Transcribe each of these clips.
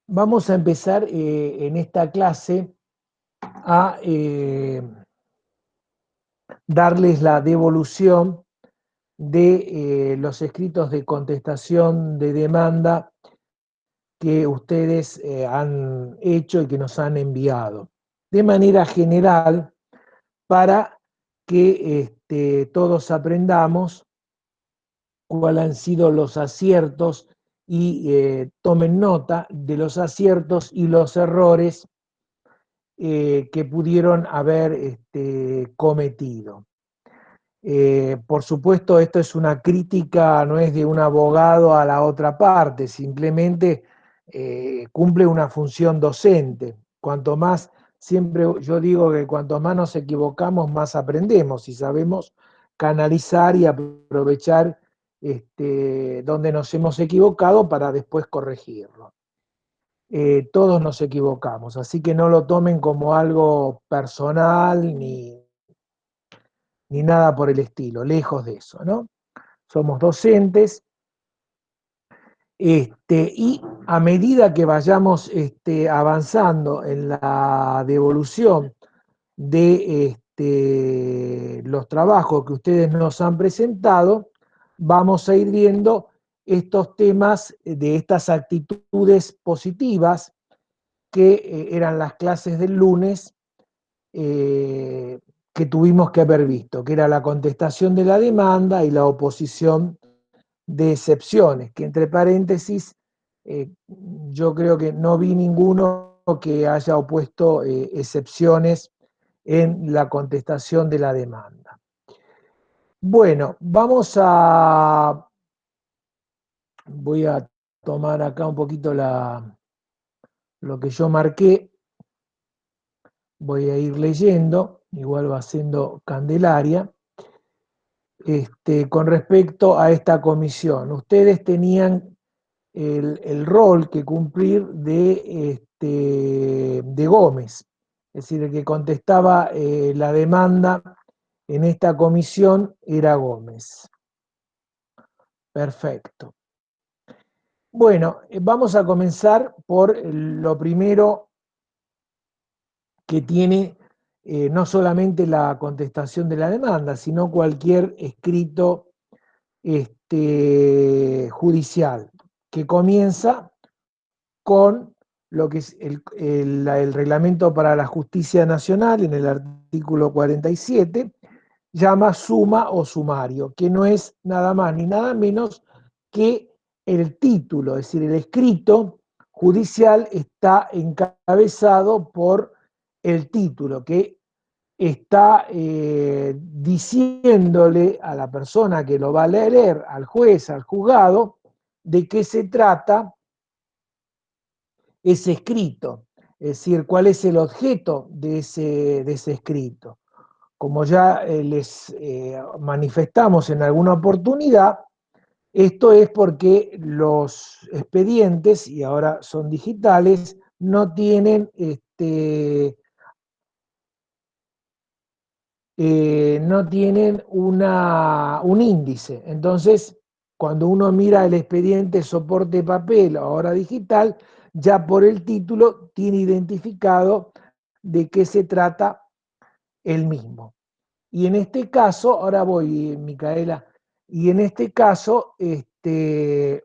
vamos a empezar en esta clase a darles la devolución de los escritos de contestación de demanda que ustedes han hecho y que nos han enviado. De manera general, para que todos aprendamos cuáles han sido los aciertos y tomen nota de los aciertos y los errores que pudieron haber cometido. Por supuesto, esto es una crítica, no es de un abogado a la otra parte, simplemente cumple una función docente. Cuanto más, siempre yo digo que cuanto más nos equivocamos, más aprendemos y sabemos canalizar y aprovechar donde nos hemos equivocado para después corregirlo. Todos nos equivocamos, así que no lo tomen como algo personal ni nada por el estilo, lejos de eso, ¿no? Somos docentes, y a medida que vayamos avanzando en la devolución de los trabajos que ustedes nos han presentado, vamos a ir viendo estos temas de estas actitudes positivas que eran las clases del lunes, que tuvimos que haber visto, que era la contestación de la demanda y la oposición de excepciones, que entre paréntesis, yo creo que no vi ninguno que haya opuesto excepciones en la contestación de la demanda. Bueno, voy a tomar acá un poquito lo que yo marqué, voy a ir leyendo, igual va siendo Candelaria. Con respecto a esta comisión, ustedes tenían el rol que cumplir de Gómez, es decir, el que contestaba la demanda en esta comisión era Gómez. Perfecto. Bueno, vamos a comenzar por lo primero que tiene no solamente la contestación de la demanda, sino cualquier escrito judicial, que comienza con lo que es el reglamento para la justicia nacional, en el artículo 47, llama suma o sumario, que no es nada más ni nada menos que el título, es decir, el escrito judicial está encabezado por el título, que está diciéndole a la persona que lo va a leer, al juez, al juzgado, de qué se trata ese escrito, es decir, cuál es el objeto de ese escrito. Como ya les manifestamos en alguna oportunidad, esto es porque los expedientes, y ahora son digitales, no tienen no tienen un índice. Entonces, cuando uno mira el expediente soporte papel o ahora digital, ya por el título tiene identificado de qué se trata el mismo. Y en este caso, ahora voy, Micaela, y en este caso,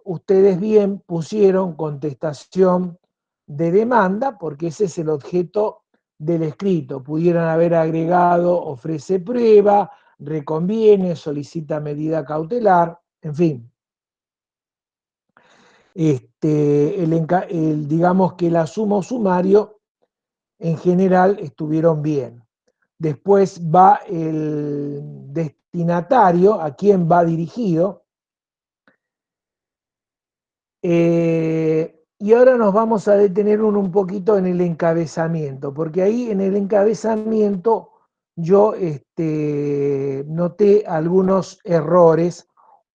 ustedes bien pusieron contestación de demanda, porque ese es el objeto del escrito. Pudieran haber agregado ofrece prueba, reconviene, solicita medida cautelar, en fin. Digamos que la suma o sumario en general estuvieron bien. Después va el destinatario, a quién va dirigido. Y ahora nos vamos a detener un poquito en el encabezamiento, porque ahí en el encabezamiento yo noté algunos errores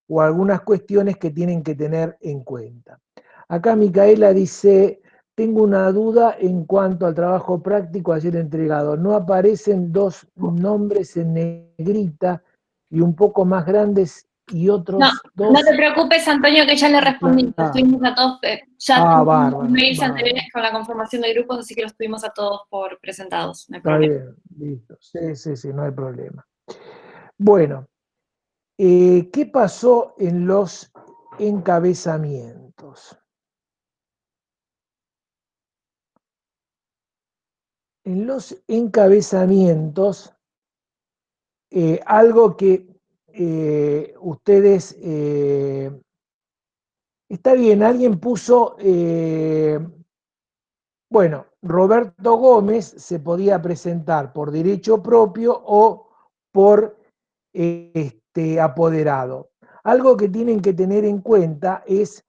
o algunas cuestiones que tienen que tener en cuenta. Acá Micaela dice, tengo una duda en cuanto al trabajo práctico ayer entregado. No aparecen dos nombres en negrita y un poco más grandes y No, otros no te dos. preocupes, Antonio, que ya le respondí. Los Claro. tuvimos a todos, ya Ah, tuvimos bárbaro, mails anteriores bárbaro. con la conformación de grupos, así que los tuvimos a todos por presentados, no hay Está problema. bien, listo. Sí, sí, sí, no hay problema. Bueno, ¿qué pasó en los encabezamientos? En los encabezamientos, algo que ustedes, está bien, alguien puso, bueno, Roberto Gómez se podía presentar por derecho propio o por apoderado. Algo que tienen que tener en cuenta es,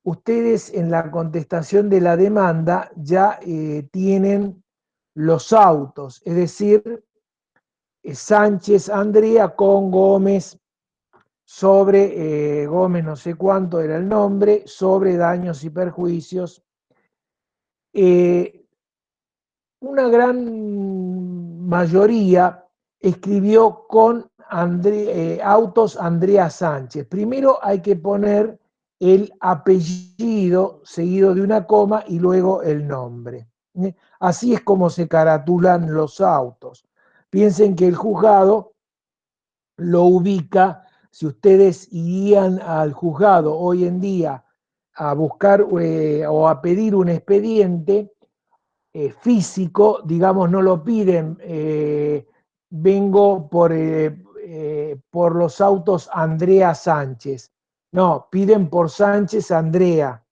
ustedes en la contestación de la demanda ya tienen los autos, es decir, Sánchez Andrea con Gómez sobre, Gómez no sé cuánto era el nombre, sobre daños y perjuicios. Una gran mayoría escribió con autos Andrea Sánchez. Primero hay que poner el apellido seguido de una coma y luego el nombre. Así es como se caratulan los autos. Piensen que el juzgado lo ubica, si ustedes irían al juzgado hoy en día a buscar o a pedir un expediente, físico, digamos, no lo piden, vengo por los autos Andrea Sánchez. No, piden por Sánchez Andrea.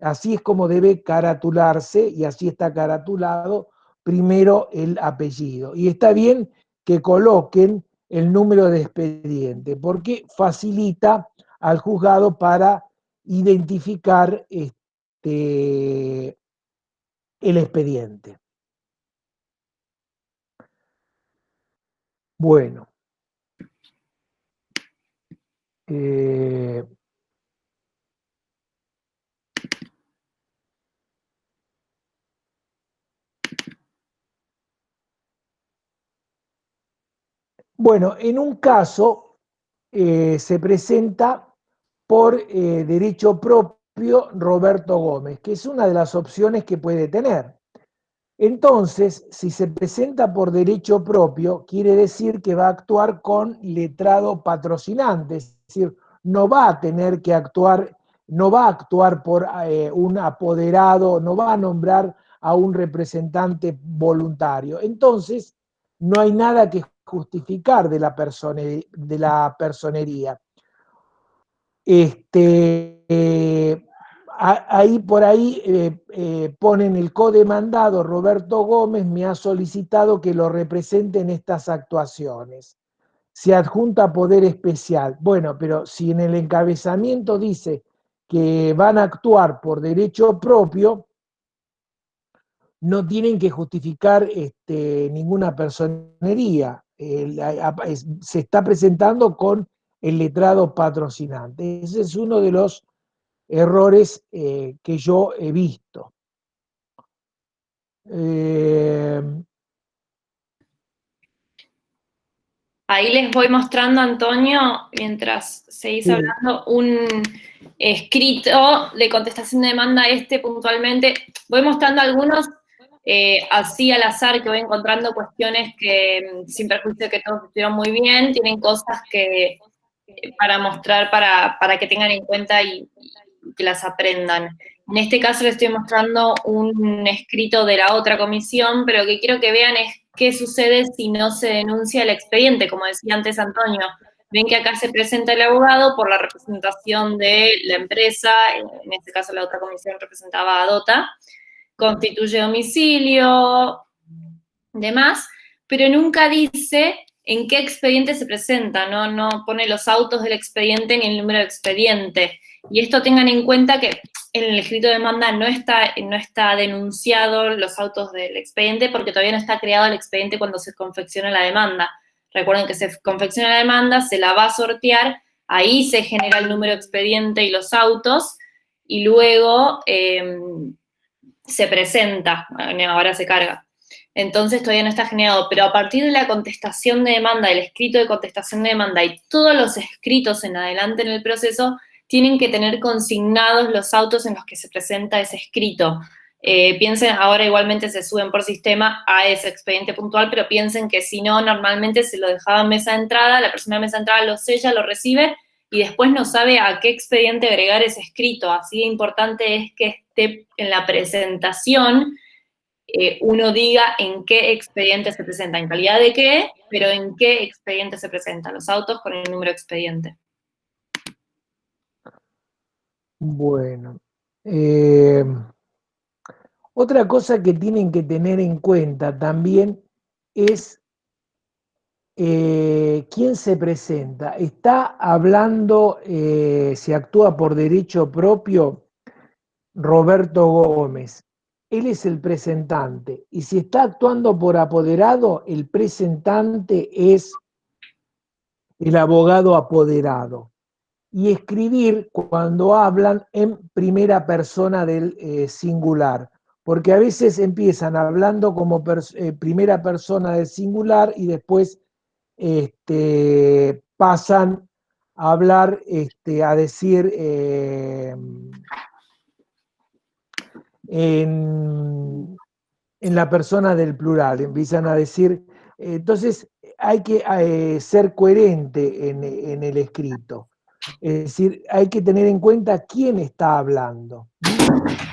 Así es como debe caratularse y así está caratulado primero el apellido. Y está bien que coloquen el número de expediente porque facilita al juzgado para identificar el expediente. Bueno, eh, bueno, en un caso se presenta por derecho propio Roberto Gómez, que es una de las opciones que puede tener. Entonces, si se presenta por derecho propio, quiere decir que va a actuar con letrado patrocinante, es decir, no va a tener que actuar, no va a actuar por un apoderado, no va a nombrar a un representante voluntario. Entonces, no hay nada que justificar de la personería. Ahí por ahí ponen el codemandado Roberto Gómez me ha solicitado que lo represente en estas actuaciones. Se adjunta poder especial. Bueno, pero si en el encabezamiento dice que van a actuar por derecho propio, no tienen que justificar ninguna personería. Se está presentando con el letrado patrocinante. Ese es uno de los errores que yo he visto. Ahí les voy mostrando, Antonio, mientras seguís Sí, hablando, un escrito de contestación de demanda puntualmente. Voy mostrando algunos así al azar, que voy encontrando cuestiones que, sin perjuicio que todos estuvieron muy bien, tienen cosas que para mostrar, para que tengan en cuenta y que las aprendan. En este caso les estoy mostrando un escrito de la otra comisión, pero lo que quiero que vean es qué sucede si no se denuncia el expediente, como decía antes Antonio. Ven que acá se presenta el abogado por la representación de la empresa, en este caso la otra comisión representaba a DOTA, constituye domicilio, demás, pero nunca dice en qué expediente se presenta, no pone los autos del expediente ni el número de expediente. Y esto tengan en cuenta que en el escrito de demanda no está denunciado los autos del expediente porque todavía no está creado el expediente cuando se confecciona la demanda. Recuerden que se confecciona la demanda, se la va a sortear, ahí se genera el número de expediente y los autos, y luego se presenta, ahora se carga. entonces todavía no está generado, pero a partir de la contestación de demanda, el escrito de contestación de demanda y todos los escritos en adelante en el proceso, tienen que tener consignados los autos en los que se presenta ese escrito. Piensen, ahora igualmente se suben por sistema a ese expediente puntual, pero piensen que si no, normalmente se lo dejaba en mesa de entrada, la persona de mesa de entrada lo sella, lo recibe, y después no sabe a qué expediente agregar ese escrito. Así de importante es que esté en la presentación, uno diga en qué expediente se presenta, en calidad de qué, pero en qué expediente se presentan los autos con el número de expediente. Bueno, otra cosa que tienen que tener en cuenta también es quién se presenta. Está hablando, si actúa por derecho propio, Roberto Gómez. Él es el presentante. Y si está actuando por apoderado, el presentante es el abogado apoderado. Y escribir cuando hablan en primera persona del singular, porque a veces empiezan hablando como primera persona del singular y después pasan a hablar, a decir en la persona del plural, empiezan a decir, entonces hay que ser coherente en el escrito. Es decir, hay que tener en cuenta quién está hablando.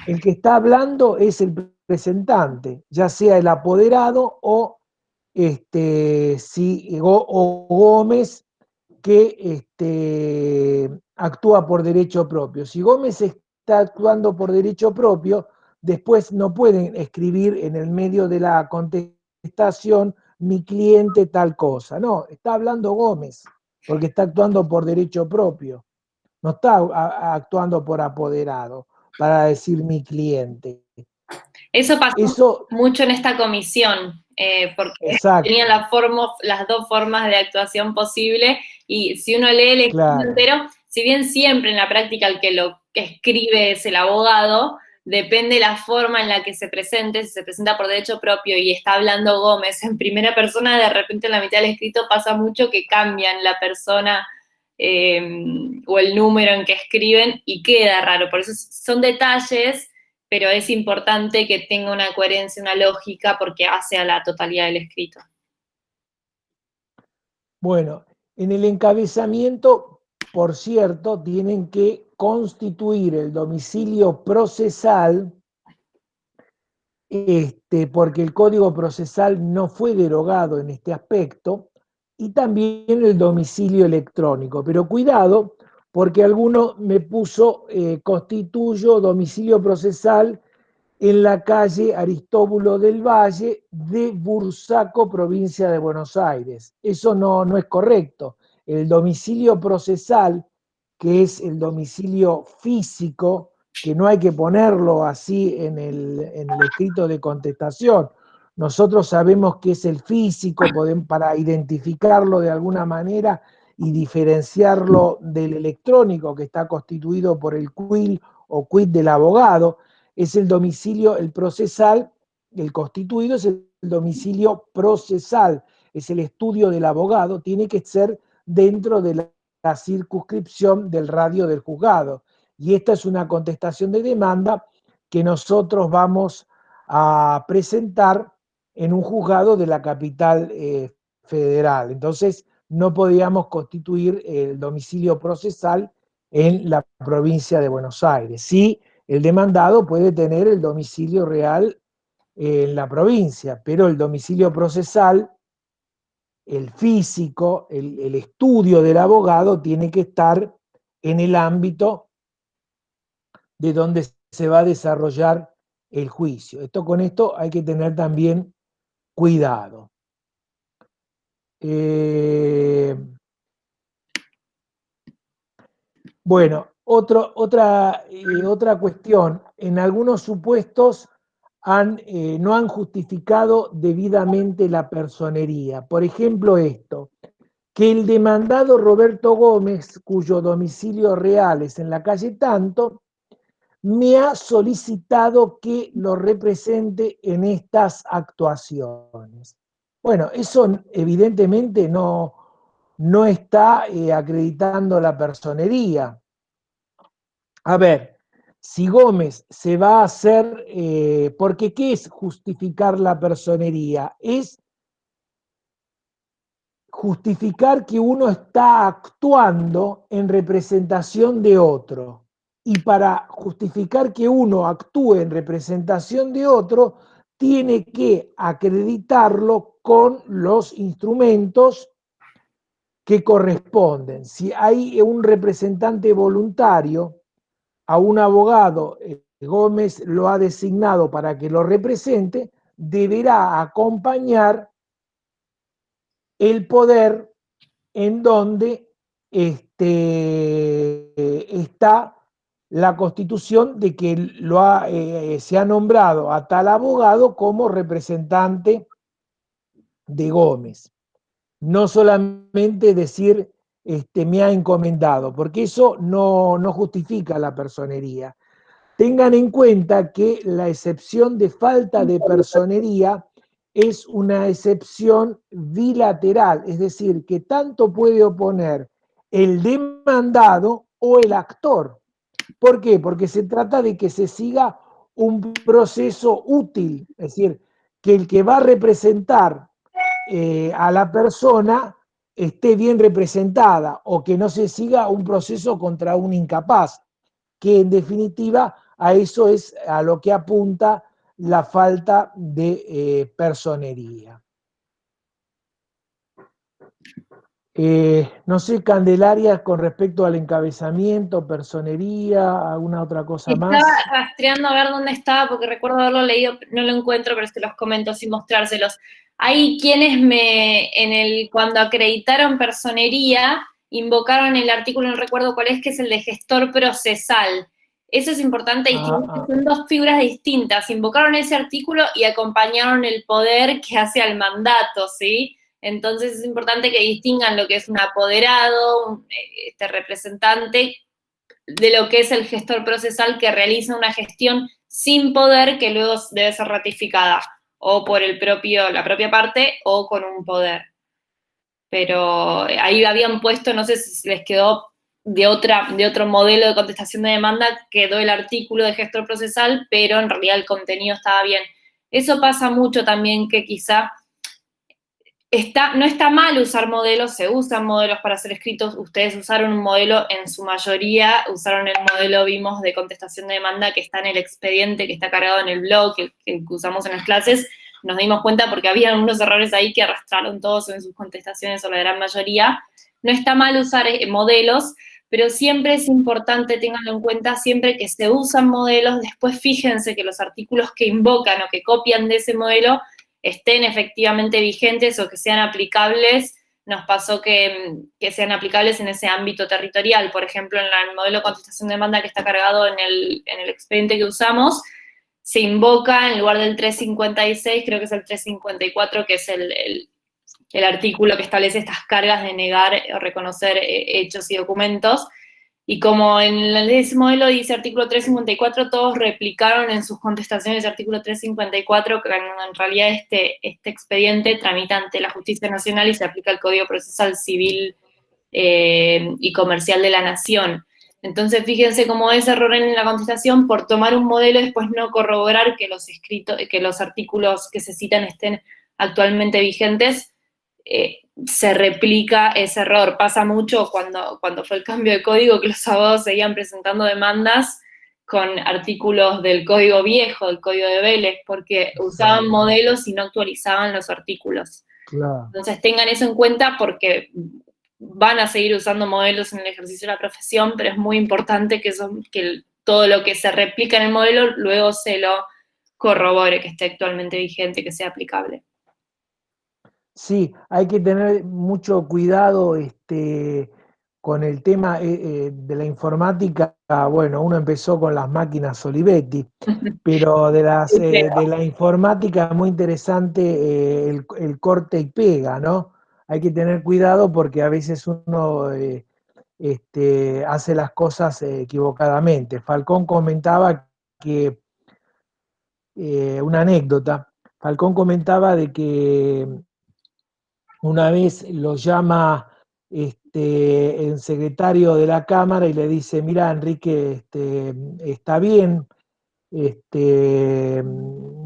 El que está hablando es el presentante, ya sea el apoderado o, o Gómez, que actúa por derecho propio. Si Gómez está actuando por derecho propio, después no pueden escribir en el medio de la contestación mi cliente tal cosa. No, está hablando Gómez, porque está actuando por derecho propio. No está actuando por apoderado para decir mi cliente. Eso pasó mucho en esta comisión, porque exacto. tenían las dos formas de actuación posible, y si uno lee el escrito entero, si bien siempre en la práctica el que lo escribe es el abogado, depende la forma en la que se presente. Si se presenta por derecho propio y está hablando Gómez en primera persona, de repente en la mitad del escrito pasa mucho que cambian la persona o el número en que escriben y queda raro. Por eso son detalles, pero es importante que tenga una coherencia, una lógica, porque hace a la totalidad del escrito. Bueno, en el encabezamiento, por cierto, tienen que constituir el domicilio procesal, porque el Código Procesal no fue derogado en este aspecto, y también el domicilio electrónico. Pero cuidado, porque alguno me puso, constituyo domicilio procesal en la calle Aristóbulo del Valle de Bursaco, provincia de Buenos Aires. Eso no es correcto. El domicilio procesal, que es el domicilio físico, que no hay que ponerlo así en el escrito de contestación. Nosotros sabemos que es el físico para identificarlo de alguna manera y diferenciarlo del electrónico, que está constituido por el quill o quid del abogado. Es el domicilio, el procesal, el constituido es el domicilio procesal, es el estudio del abogado, tiene que ser dentro de la circunscripción del radio del juzgado. Y esta es una contestación de demanda que nosotros vamos a presentar en un juzgado de la capital federal. Entonces, no podíamos constituir el domicilio procesal en la provincia de Buenos Aires. Sí, el demandado puede tener el domicilio real en la provincia, pero el domicilio procesal, el físico, el estudio del abogado tiene que estar en el ámbito de donde se va a desarrollar el juicio. Con esto hay que tener también cuidado. Bueno, otra cuestión. En algunos supuestos no han justificado debidamente la personería. Por ejemplo, esto, que el demandado Roberto Gómez, cuyo domicilio real es en la calle Tanto, me ha solicitado que lo represente en estas actuaciones. Bueno, eso evidentemente no está acreditando la personería. A ver, si Gómez se va a hacer, porque ¿qué es justificar la personería? Es justificar que uno está actuando en representación de otro. Y para justificar que uno actúe en representación de otro, tiene que acreditarlo con los instrumentos que corresponden. Si hay un representante voluntario, a un abogado, Gómez lo ha designado para que lo represente, deberá acompañar el poder en donde está la constitución de que se ha nombrado a tal abogado como representante de Gómez. No solamente decir me ha encomendado, porque eso no justifica la personería. Tengan en cuenta que la excepción de falta de personería es una excepción bilateral, es decir, que tanto puede oponer el demandado o el actor. ¿Por qué? Porque se trata de que se siga un proceso útil, es decir, que el que va a representar a la persona esté bien representada o que no se siga un proceso contra un incapaz, que en definitiva a eso es a lo que apunta la falta de personería. No sé, Candelaria, con respecto al encabezamiento, personería, alguna otra cosa Estaba más. rastreando a ver dónde estaba, porque recuerdo haberlo leído, no lo encuentro, pero es que los comento sin mostrárselos. Hay quienes cuando acreditaron personería, invocaron el artículo, no recuerdo cuál es, que es el de gestor procesal. Eso es importante distinguir, son dos figuras distintas. Invocaron ese artículo y acompañaron el poder que hace al mandato, ¿sí? Entonces es importante que distingan lo que es un apoderado, representante, de lo que es el gestor procesal, que realiza una gestión sin poder, que luego debe ser ratificada o por la propia parte o con un poder. Pero ahí habían puesto, no sé si les quedó de otro modelo de contestación de demanda, quedó el artículo de gestor procesal, pero en realidad el contenido estaba bien. Eso pasa mucho también, que quizá no está mal usar modelos, se usan modelos para hacer escritos. Ustedes usaron un modelo, en su mayoría usaron el modelo, vimos, de contestación de demanda que está en el expediente, que está cargado en el blog, que usamos en las clases. Nos dimos cuenta porque había unos errores ahí que arrastraron todos en sus contestaciones, o la gran mayoría. No está mal usar modelos, pero siempre es importante, ténganlo en cuenta, siempre que se usan modelos, después fíjense que los artículos que invocan o que copian de ese modelo estén efectivamente vigentes o que sean aplicables. Nos pasó que sean aplicables en ese ámbito territorial. Por ejemplo, en el modelo de contestación de demanda que está cargado en el expediente que usamos, se invoca en lugar del 356, creo que es el 354, que es el artículo que establece estas cargas de negar o reconocer hechos y documentos. Y como en ese modelo dice artículo 354, todos replicaron en sus contestaciones el artículo 354, que en realidad este expediente tramita ante la Justicia Nacional y se aplica el Código Procesal Civil y Comercial de la Nación. Entonces, fíjense cómo ese error en la contestación, por tomar un modelo y después no corroborar que los artículos que se citan estén actualmente vigentes, se replica ese error. Pasa mucho cuando fue el cambio de código, que los abogados seguían presentando demandas con artículos del código viejo, del código de Vélez, porque usaban modelos y no actualizaban los artículos. Claro. Entonces tengan eso en cuenta, porque van a seguir usando modelos en el ejercicio de la profesión, pero es muy importante que todo lo que se replica en el modelo luego se lo corrobore, que esté actualmente vigente, que sea aplicable. Sí, hay que tener mucho cuidado con el tema de la informática. Bueno, uno empezó con las máquinas Olivetti, pero de la informática es muy interesante el corte y pega, ¿no? Hay que tener cuidado porque a veces uno hace las cosas equivocadamente. Falcón comentaba que, una anécdota, Falcón comentaba de que una vez lo llama el secretario de la Cámara y le dice, mira, Enrique, está bien,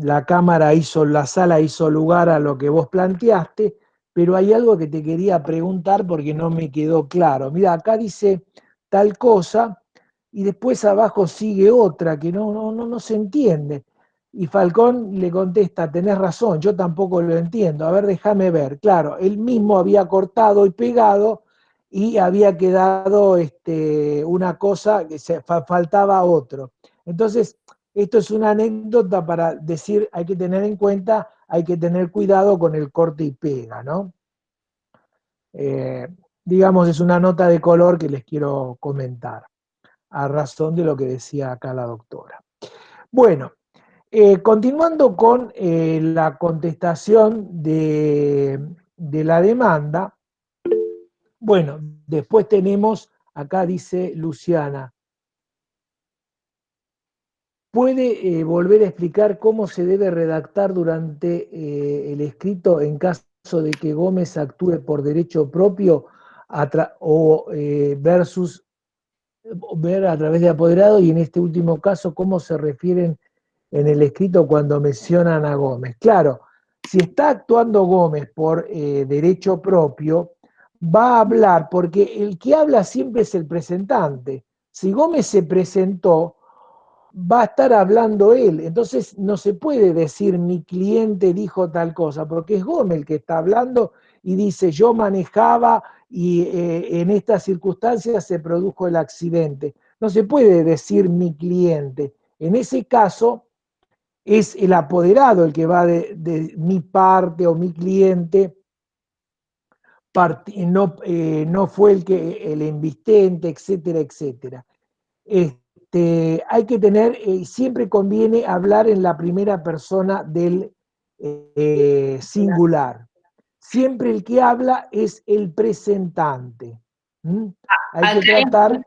la Cámara la sala hizo lugar a lo que vos planteaste, pero hay algo que te quería preguntar porque no me quedó claro. Mira, acá dice tal cosa y después abajo sigue otra que no se entiende. Y Falcón le contesta, tenés razón, yo tampoco lo entiendo. A ver, déjame ver. Claro, él mismo había cortado y pegado y había quedado una cosa, que faltaba otro. Entonces, esto es una anécdota para decir, hay que tener en cuenta, hay que tener cuidado con el corte y pega, ¿no? Digamos, es una nota de color que les quiero comentar, a razón de lo que decía acá la doctora. Bueno, continuando con la contestación de la demanda, bueno, después tenemos, acá dice Luciana, ¿puede volver a explicar cómo se debe redactar durante el escrito en caso de que Gómez actúe por derecho propio versus ver a través de apoderado? Y en este último caso, ¿cómo se refieren en el escrito cuando mencionan a Gómez? Claro, si está actuando Gómez por derecho propio, va a hablar, porque el que habla siempre es el presentante. Si Gómez se presentó, va a estar hablando él. Entonces no se puede decir mi cliente dijo tal cosa, porque es Gómez el que está hablando y dice yo manejaba y en estas circunstancias se produjo el accidente. No se puede decir mi cliente. En ese caso es el apoderado el que va de mi parte o mi cliente, no fue el embistente, etcétera, etcétera. Hay que tener, siempre conviene hablar en la primera persona del singular. Siempre el que habla es el presentante. ¿Mm? Hay que tratar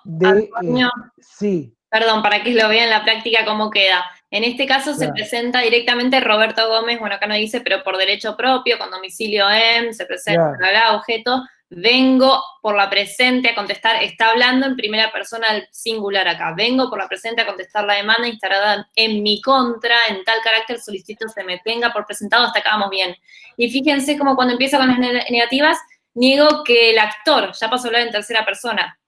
de... Antonio, sí. perdón, para que lo vean en la práctica cómo queda. En este caso se presenta directamente Roberto Gómez, bueno, acá no dice, pero por derecho propio, con domicilio en, se presenta, objeto, vengo por la presente a contestar, está hablando en primera persona del singular acá, vengo por la presente a contestar la demanda instalada en mi contra, en tal carácter solicito se me tenga por presentado, hasta acá vamos bien. Y fíjense como cuando empieza con las negativas, niego que el actor, ya pasó a hablar en tercera persona,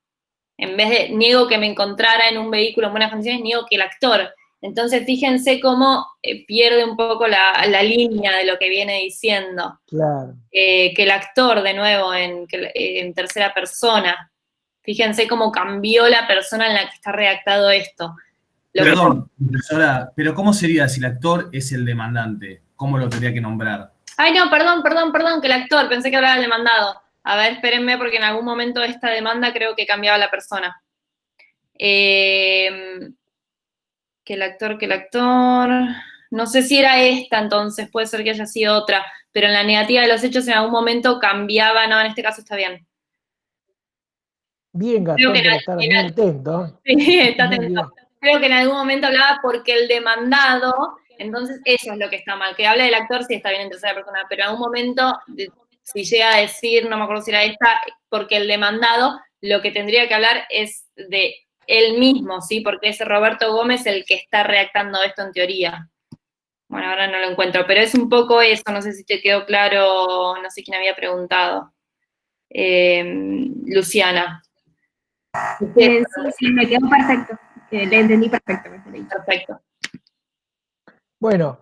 en vez de niego que me encontrara en un vehículo en buenas condiciones, niego que el actor. Entonces, fíjense cómo pierde un poco la línea de lo que viene diciendo. Claro. Que el actor, de nuevo, en tercera persona. Fíjense cómo cambió la persona en la que está redactado esto. Perdón, profesora, pero ¿cómo sería si el actor es el demandante? ¿Cómo lo tendría que nombrar? Ay, no, perdón, que el actor, pensé que hablaba del demandado. A ver, espérenme, porque en algún momento de esta demanda creo que cambiaba la persona. Que el actor, no sé si era esta entonces, puede ser que haya sido otra, pero en la negativa de los hechos en algún momento cambiaba, no, en este caso está bien. Bien, Gastón, por estar muy atento. Sí, está atento. Creo que en algún momento hablaba porque el demandado, entonces eso es lo que está mal, que habla del actor sí está bien en tercera persona, pero en algún momento, si llega a decir, no me acuerdo si era esta, porque el demandado, lo que tendría que hablar es de él mismo, ¿sí? Porque es Roberto Gómez el que está redactando esto en teoría. Bueno, ahora no lo encuentro, pero es un poco eso, no sé si te quedó claro, no sé quién había preguntado. Luciana. Sí, me quedó perfecto. Le entendí perfecto. Perfecto. Bueno,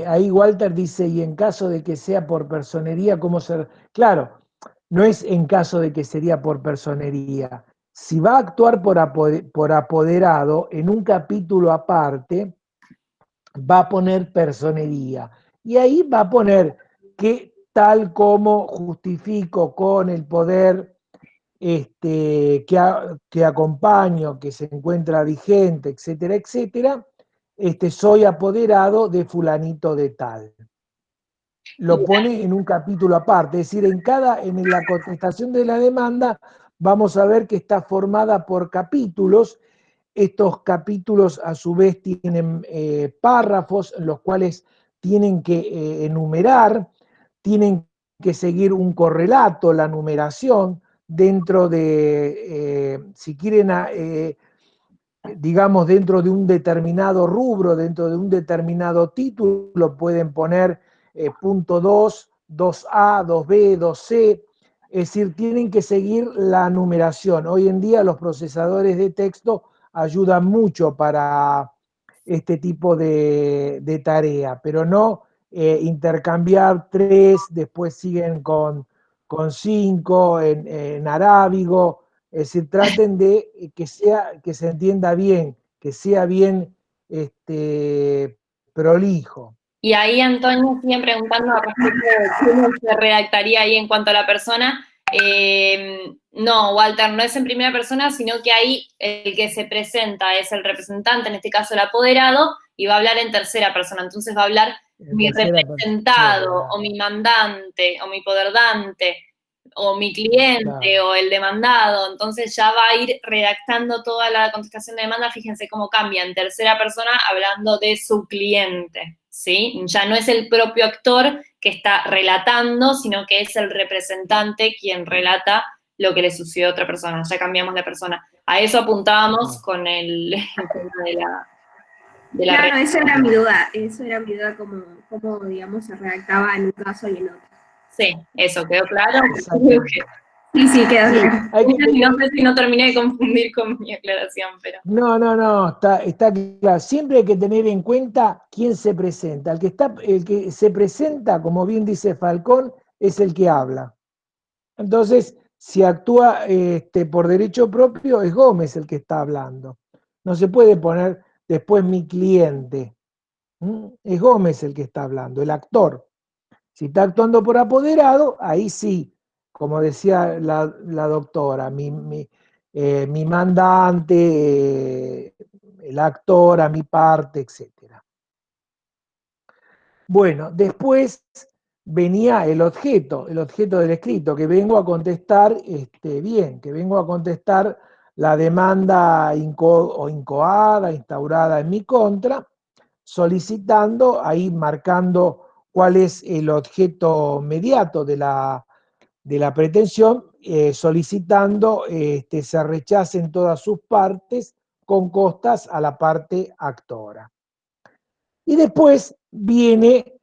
ahí Walter dice, y en caso de que sea por personería, ¿cómo ser? Claro, no es en caso de que sería por personería. Si va a actuar por apoderado, en un capítulo aparte, va a poner personería. Y ahí va a poner que tal como justifico con el poder que acompaño, que se encuentra vigente, etcétera, etcétera, soy apoderado de fulanito de tal. Lo pone en un capítulo aparte, es decir, en la contestación de la demanda vamos a ver que está formada por capítulos. Estos capítulos a su vez tienen párrafos en los cuales tienen que enumerar, tienen que seguir un correlato, la numeración, dentro de, si quieren, digamos, dentro de un determinado rubro, dentro de un determinado título, pueden poner punto 2, 2A, 2B, 2C, es decir, tienen que seguir la numeración. Hoy en día los procesadores de texto ayudan mucho para este tipo de tarea, pero no intercambiar 3, después siguen con 5 en arábigo. Es decir, traten de que se entienda bien, que sea bien prolijo. Y ahí, Antonio, siguen preguntando respecto de cómo se redactaría ahí en cuanto a la persona. No, Walter, no es en primera persona, sino que ahí el que se presenta es el representante, en este caso el apoderado, y va a hablar en tercera persona. Entonces va a hablar mi representado, o mi mandante, o mi poderdante, o mi cliente, claro, o el demandado. Entonces ya va a ir redactando toda la contestación de demanda. Fíjense cómo cambia en tercera persona hablando de su cliente, ¿sí? Ya no es el propio actor que está relatando, sino que es el representante quien relata lo que le sucedió a otra persona. Ya cambiamos de persona. A eso apuntábamos con el tema de la claro, esa era mi duda, cómo, digamos, se redactaba en un caso y en otro. Sí, eso, ¿quedó claro? Sí, quedó claro. No sé si no terminé de confundir con mi aclaración, pero... No, está claro. Siempre hay que tener en cuenta quién se presenta. El que se presenta, como bien dice Falcón, es el que habla. Entonces, si actúa por derecho propio, es Gómez el que está hablando. No se puede poner después mi cliente. Es Gómez el que está hablando, el actor. Si está actuando por apoderado, ahí sí, como decía la doctora, mi mandante, el actor, a mi parte, etc. Bueno, después venía el objeto del escrito, que vengo a contestar, que vengo a contestar la demanda incoada, instaurada en mi contra, solicitando, ahí marcando cuál es el objeto mediato de la pretensión, solicitando se rechacen todas sus partes con costas a la parte actora. Y después viene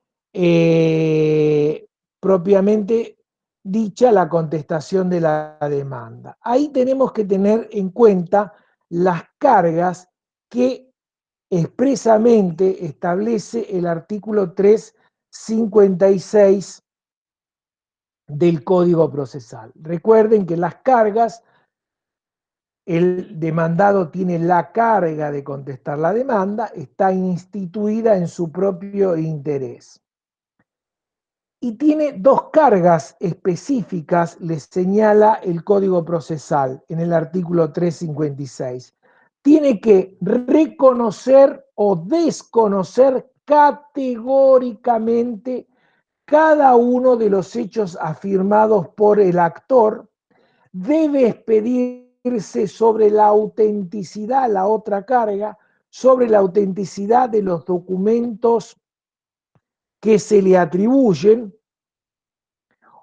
propiamente dicha la contestación de la demanda. Ahí tenemos que tener en cuenta las cargas que expresamente establece el artículo 356 del Código Procesal. Recuerden que las cargas, el demandado tiene la carga de contestar la demanda, está instituida en su propio interés. Y tiene dos cargas específicas, les señala el Código Procesal en el artículo 356. Tiene que reconocer o desconocer categóricamente cada uno de los hechos afirmados por el actor, debe expedirse sobre la autenticidad, la otra carga, sobre la autenticidad de los documentos que se le atribuyen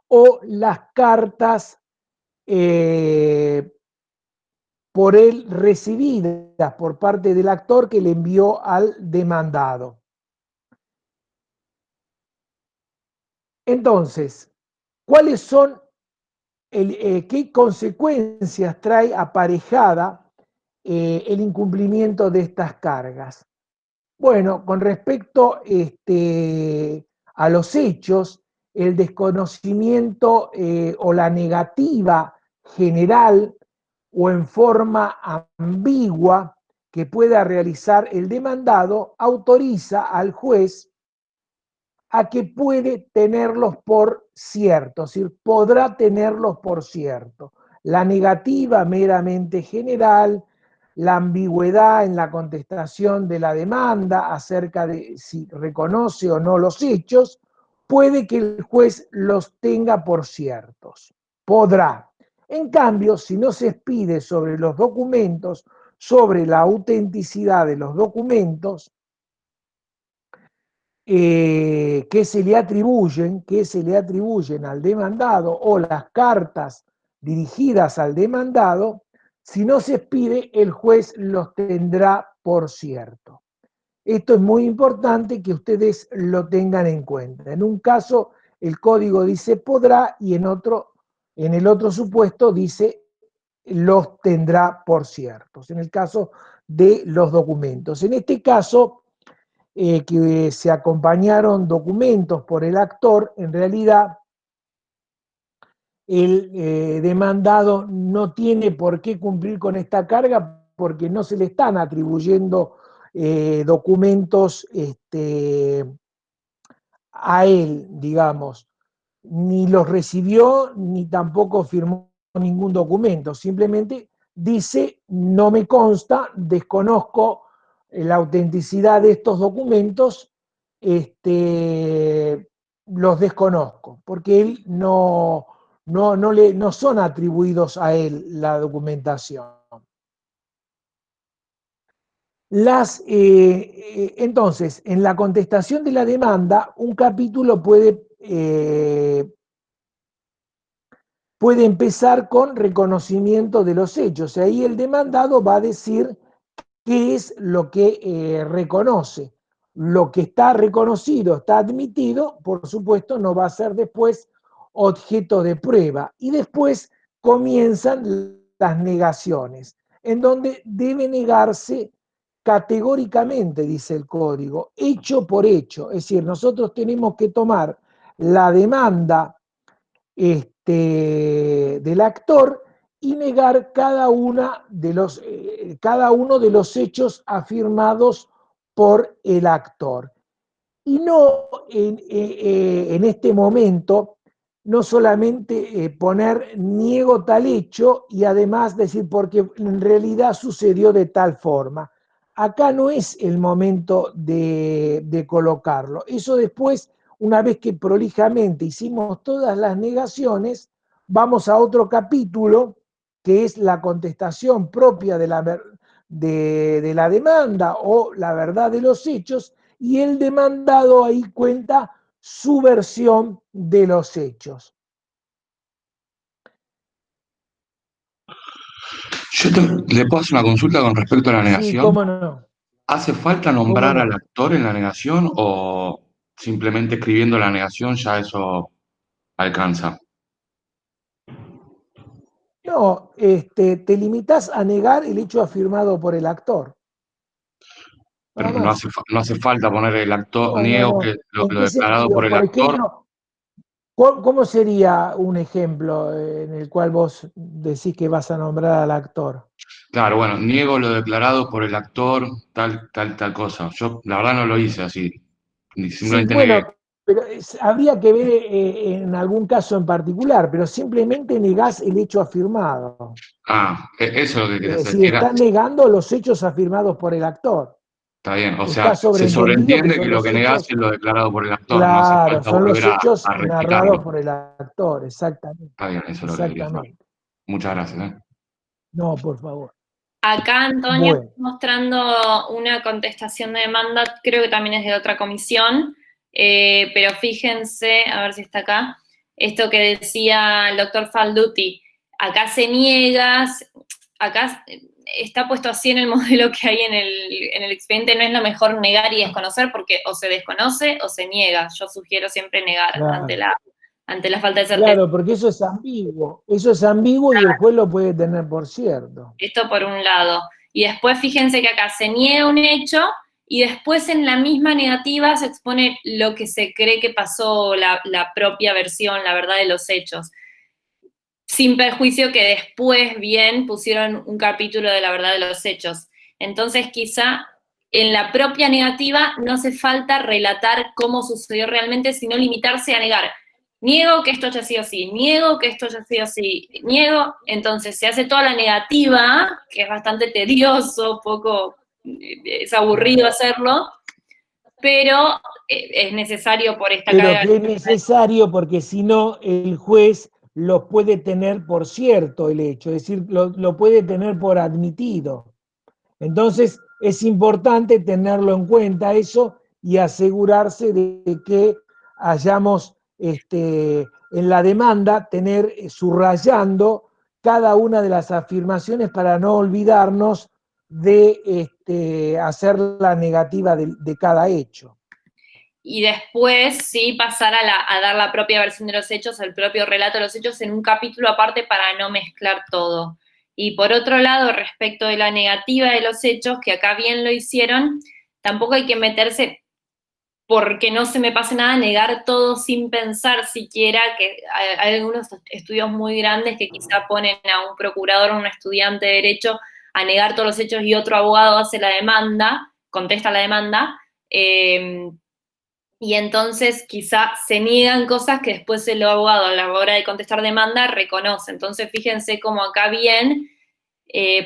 o las cartas por él recibidas por parte del actor que le envió al demandado. Entonces, ¿cuáles son, qué consecuencias trae aparejada el incumplimiento de estas cargas? Bueno, con respecto a los hechos, el desconocimiento o la negativa general o en forma ambigua que pueda realizar el demandado autoriza al juez a que puede tenerlos por cierto, es decir, podrá tenerlos por cierto. La negativa meramente general, la ambigüedad en la contestación de la demanda acerca de si reconoce o no los hechos, puede que el juez los tenga por ciertos. Podrá. En cambio, si no se expide sobre los documentos, sobre la autenticidad de los documentos que se le atribuyen al demandado o las cartas dirigidas al demandado, si no se expide, el juez los tendrá por cierto. Esto es muy importante que ustedes lo tengan en cuenta. En un caso, el código dice podrá y en el otro supuesto dice los tendrá por ciertos, en el caso de los documentos. En este caso, que se acompañaron documentos por el actor, en realidad el demandado no tiene por qué cumplir con esta carga porque no se le están atribuyendo documentos a él, digamos, ni los recibió ni tampoco firmó ningún documento, simplemente dice no me consta, desconozco la autenticidad de estos documentos, los desconozco, porque él no son atribuidos a él la documentación. Entonces, en la contestación de la demanda, un capítulo puede empezar con reconocimiento de los hechos. Ahí el demandado va a decir qué es lo que reconoce. Lo que está reconocido, está admitido, por supuesto, no va a ser después objeto de prueba. Y después comienzan las negaciones, en donde debe negarse categóricamente, dice el código, hecho por hecho. Es decir, nosotros tenemos que tomar la demanda del actor y negar cada uno de los hechos afirmados por el actor. Y no en este momento, no solamente poner niego tal hecho y además decir porque en realidad sucedió de tal forma. Acá no es el momento de colocarlo. Eso después, una vez que prolijamente hicimos todas las negaciones, vamos a otro capítulo, que es la contestación propia de la demanda o la verdad de los hechos, y el demandado ahí cuenta su versión de los hechos. ¿Le puedo hacer una consulta con respecto a la negación? Sí, cómo no. ¿Hace falta nombrar al actor en la negación o simplemente escribiendo la negación ya eso alcanza? No, te limitas a negar el hecho afirmado por el actor. Pero no hace falta poner el actor, No, niego no. que lo ¿En qué declarado sentido? por el Por actor. ejemplo, ¿cómo sería un ejemplo en el cual vos decís que vas a nombrar al actor? Claro, bueno, niego lo declarado por el actor, tal cosa. Yo la verdad no lo hice así. Simplemente Sí, negué. bueno, pero habría que ver en algún caso en particular, pero simplemente negás el hecho afirmado. Ah, eso es lo que quería Es hacer. decir, estás negando los hechos afirmados por el actor. Está bien, o Está sea, se sobreentendido que sobreentiende que son lo los que negás hechos, es lo declarado por el actor, no hace claro, falta son los volver hechos a narrados rectificarlo. por el actor, exactamente. Está bien, eso es lo que quería saber. Exactamente. Muchas gracias. No, por favor. Acá Antonio Bueno. está mostrando una contestación de demanda, creo que también es de otra comisión, pero fíjense, a ver si está acá, esto que decía el doctor Falduti, acá se niega, acá está puesto así en el modelo que hay en el expediente, no es lo mejor negar y desconocer porque o se desconoce o se niega. Yo sugiero siempre negar Claro. ante la falta de certeza. Claro, porque eso es ambiguo y el juez lo puede tener por cierto. Esto por un lado. Y después fíjense que acá se niega un hecho y después en la misma negativa se expone lo que se cree que pasó, la propia versión, la verdad de los hechos. Sin perjuicio que después bien pusieron un capítulo de la verdad de los hechos. Entonces quizá en la propia negativa no hace falta relatar cómo sucedió realmente, sino limitarse a negar. Niego que esto haya sido así, niego que esto haya sido así, niego. Entonces se hace toda la negativa, que es bastante tedioso, es aburrido hacerlo, pero es necesario por esta Pero carga. que es necesario porque si no, el juez lo puede tener por cierto el hecho, es decir, lo puede tener por admitido. Entonces, es importante tenerlo en cuenta eso y asegurarse de que hayamos en la demanda tener subrayando cada una de las afirmaciones para no olvidarnos de hacer la negativa de cada hecho. Y después sí pasar a dar la propia versión de los hechos, el propio relato de los hechos en un capítulo aparte para no mezclar todo. Y por otro lado, respecto de la negativa de los hechos, que acá bien lo hicieron, tampoco hay que meterse, porque no se me pase nada, negar todo sin pensar siquiera, que hay algunos estudios muy grandes que quizá ponen a un procurador o un estudiante de derecho a negar todos los hechos y otro abogado hace la demanda, contesta la demanda, y entonces quizá se niegan cosas que después el abogado a la hora de contestar demanda reconoce. Entonces fíjense cómo acá bien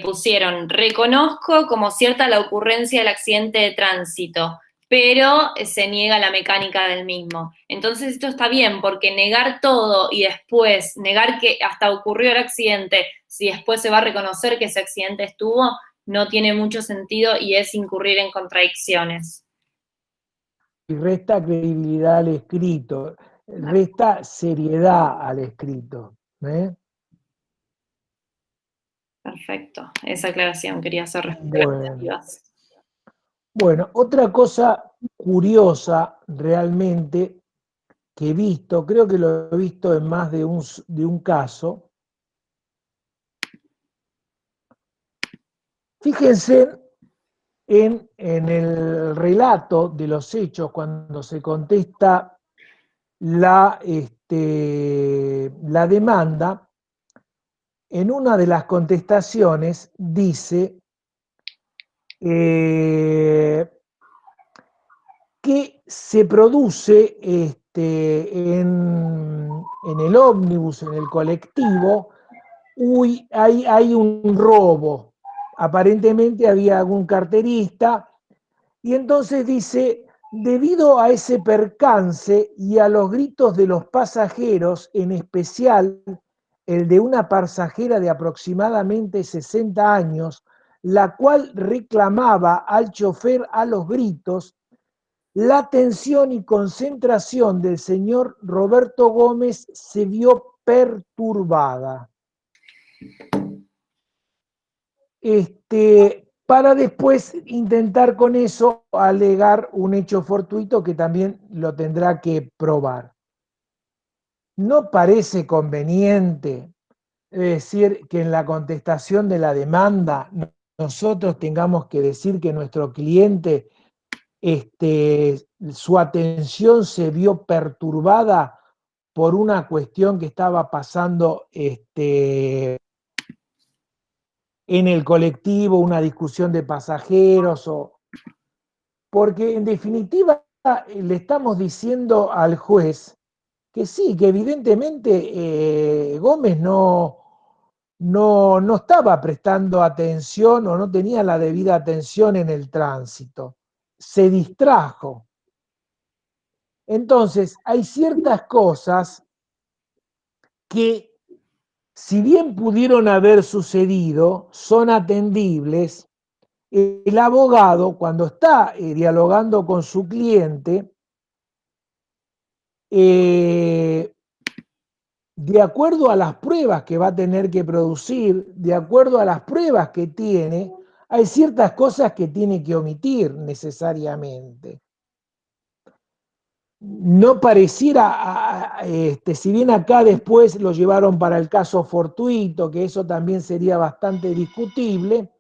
pusieron, reconozco como cierta la ocurrencia del accidente de tránsito, pero se niega la mecánica del mismo. Entonces esto está bien, porque negar todo y después negar que hasta ocurrió el accidente, si después se va a reconocer que ese accidente estuvo, no tiene mucho sentido y es incurrir en contradicciones. Y resta credibilidad al escrito, resta seriedad al escrito. Perfecto, esa aclaración quería hacer respecto a las negativas. Bueno, otra cosa curiosa realmente que he visto, creo que lo he visto en más de un caso. Fíjense en el relato de los hechos cuando se contesta la demanda. En una de las contestaciones dice que se produce en el ómnibus, en el colectivo, hay un robo. Aparentemente había algún carterista, y entonces dice, debido a ese percance y a los gritos de los pasajeros, en especial el de una pasajera de aproximadamente 60 años, la cual reclamaba al chofer a los gritos, la atención y concentración del señor Roberto Gómez se vio perturbada. Para después intentar con eso alegar un hecho fortuito que también lo tendrá que probar. ¿No parece conveniente decir que en la contestación de la demanda nosotros tengamos que decir que nuestro cliente su atención se vio perturbada por una cuestión que estaba pasando en el colectivo, una discusión de pasajeros? Porque en definitiva le estamos diciendo al juez que sí, que evidentemente Gómez no estaba prestando atención o no tenía la debida atención en el tránsito, se distrajo. Entonces, hay ciertas cosas que, si bien pudieron haber sucedido, son atendibles. El abogado, cuando está dialogando con su cliente, de acuerdo a las pruebas que va a tener que producir, de acuerdo a las pruebas que tiene, hay ciertas cosas que tiene que omitir necesariamente. No pareciera, si bien acá después lo llevaron para el caso fortuito, que eso también sería bastante discutible,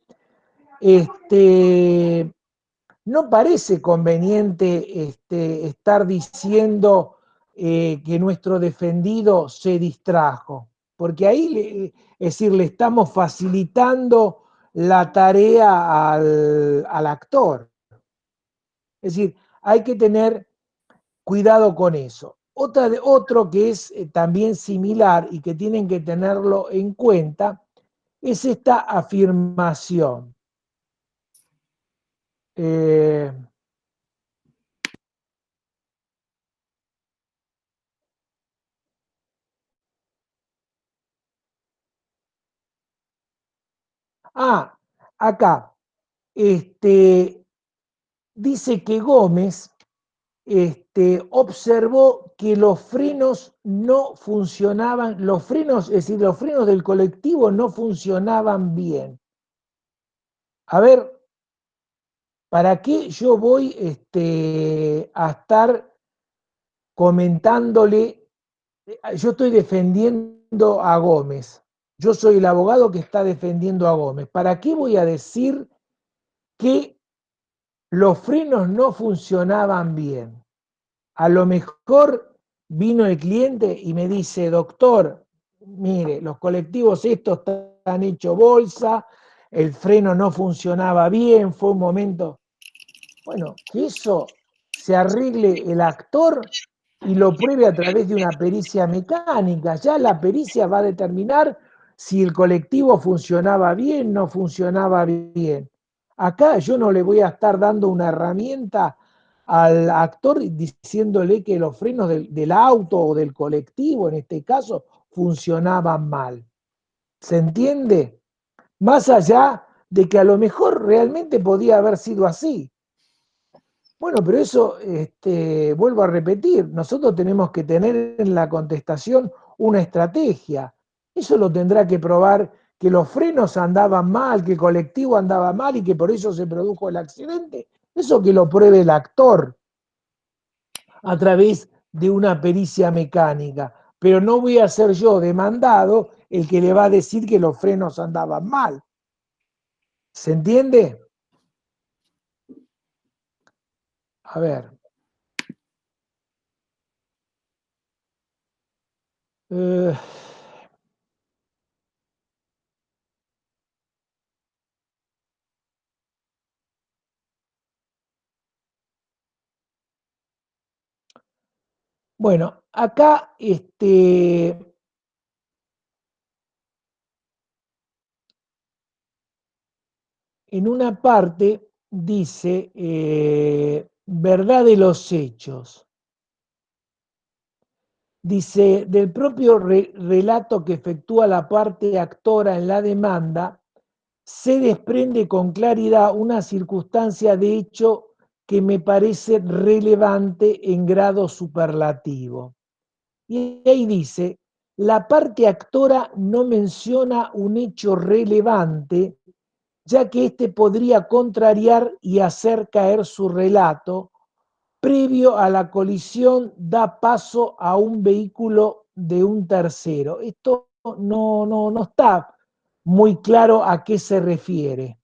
no parece conveniente estar diciendo que nuestro defendido se distrajo, porque ahí, es decir, le estamos facilitando la tarea al actor. Es decir, hay que tener cuidado con eso. Otro que es también similar y que tienen que tenerlo en cuenta es esta afirmación. Acá, dice que Gómez observó que los frenos no funcionaban, los frenos, es decir, los frenos del colectivo no funcionaban bien. A ver, ¿para qué yo voy a estar comentándole? Yo estoy defendiendo a Gómez. Yo soy el abogado que está defendiendo a Gómez. ¿Para qué voy a decir que los frenos no funcionaban bien? A lo mejor vino el cliente y me dice, doctor, mire, los colectivos estos están hechos bolsa, el freno no funcionaba bien, fue un momento. Bueno, que eso se arregle el actor y lo pruebe a través de una pericia mecánica. Ya la pericia va a determinar si el colectivo funcionaba bien, no funcionaba bien. Acá yo no le voy a estar dando una herramienta al actor diciéndole que los frenos del auto o del colectivo, en este caso, funcionaban mal. ¿Se entiende? Más allá de que a lo mejor realmente podía haber sido así. Bueno, pero eso, vuelvo a repetir, nosotros tenemos que tener en la contestación una estrategia. Eso lo tendrá que probar que los frenos andaban mal, que el colectivo andaba mal y que por eso se produjo el accidente. Eso que lo pruebe el actor a través de una pericia mecánica. Pero no voy a ser yo demandado el que le va a decir que los frenos andaban mal. ¿Se entiende? A ver. Bueno, acá en una parte dice verdad de los hechos. Dice, del propio relato que efectúa la parte actora en la demanda, se desprende con claridad una circunstancia de hecho que me parece relevante en grado superlativo. Y ahí dice, la parte actora no menciona un hecho relevante, ya que éste podría contrariar y hacer caer su relato, previo a la colisión da paso a un vehículo de un tercero. Esto no está muy claro a qué se refiere.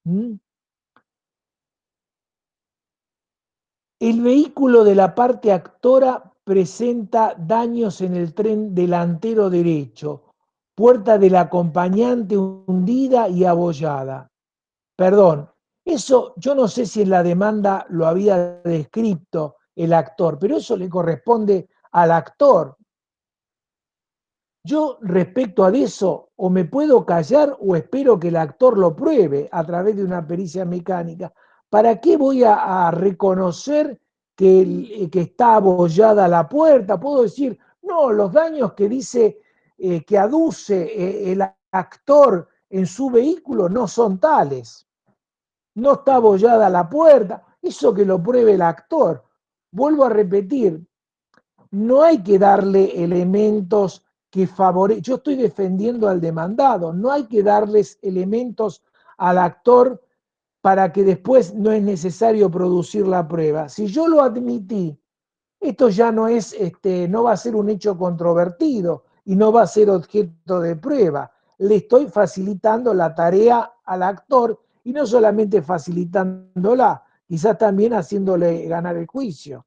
¿Mm? El vehículo de la parte actora presenta daños en el tren delantero derecho, puerta del acompañante hundida y abollada. Perdón, eso yo no sé si en la demanda lo había descrito el actor, pero eso le corresponde al actor. Yo respecto a eso o me puedo callar o espero que el actor lo pruebe a través de una pericia mecánica. ¿Para qué voy a reconocer que está abollada la puerta? Puedo decir, no, los daños que dice, que aduce el actor en su vehículo no son tales. No está abollada la puerta, eso que lo pruebe el actor. Vuelvo a repetir, no hay que darle elementos que favorecen. Yo estoy defendiendo al demandado, no hay que darles elementos al actor para que después no es necesario producir la prueba. Si yo lo admití, esto ya no es, no va a ser un hecho controvertido y no va a ser objeto de prueba. Le estoy facilitando la tarea al actor y no solamente facilitándola, quizás también haciéndole ganar el juicio,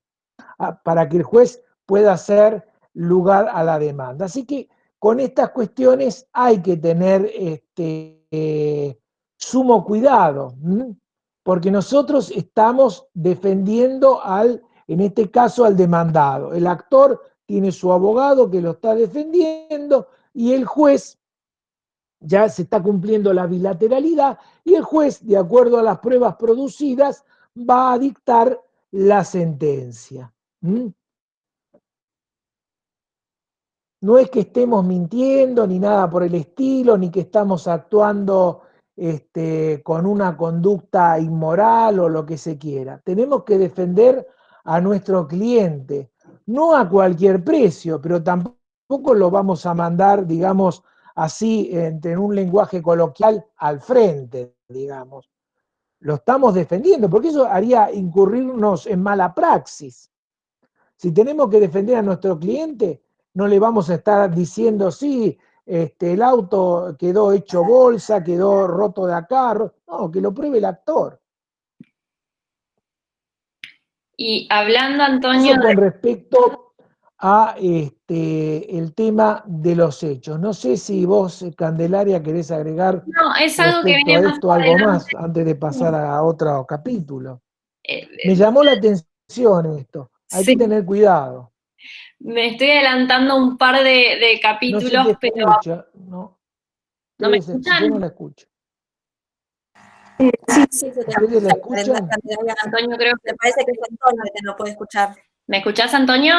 para que el juez pueda hacer lugar a la demanda. Así que con estas cuestiones hay que tener sumo cuidado, porque nosotros estamos defendiendo en este caso al demandado. El actor tiene su abogado que lo está defendiendo y el juez ya se está cumpliendo la bilateralidad y el juez, de acuerdo a las pruebas producidas, va a dictar la sentencia. No es que estemos mintiendo ni nada por el estilo, ni que estamos actuando con una conducta inmoral o lo que se quiera. Tenemos que defender a nuestro cliente, no a cualquier precio, pero tampoco lo vamos a mandar, digamos, así, en un lenguaje coloquial, al frente, digamos. Lo estamos defendiendo, porque eso haría incurrirnos en mala praxis. Si tenemos que defender a nuestro cliente, no le vamos a estar diciendo, sí, el auto quedó hecho bolsa, quedó roto de acá. No, que lo pruebe el actor. Y hablando, Antonio, Eso con respecto a el tema de los hechos. No sé si vos, Candelaria, querés agregar no, es algo que respecto viene a más esto algo adelante. más antes de pasar a otro capítulo. Eh, Me llamó la atención esto. Hay sí, que tener cuidado. me estoy adelantando un par de No se te capítulos, pero escucha, ¿no? ¿no me Yo no escuchan? la escucho. Sí, Sí, se te ¿Ustedes la escucha, escuchan? Candelaria. Antonio, creo que... Me parece que es Antonio que no puede escuchar. ¿Me escuchás, Antonio?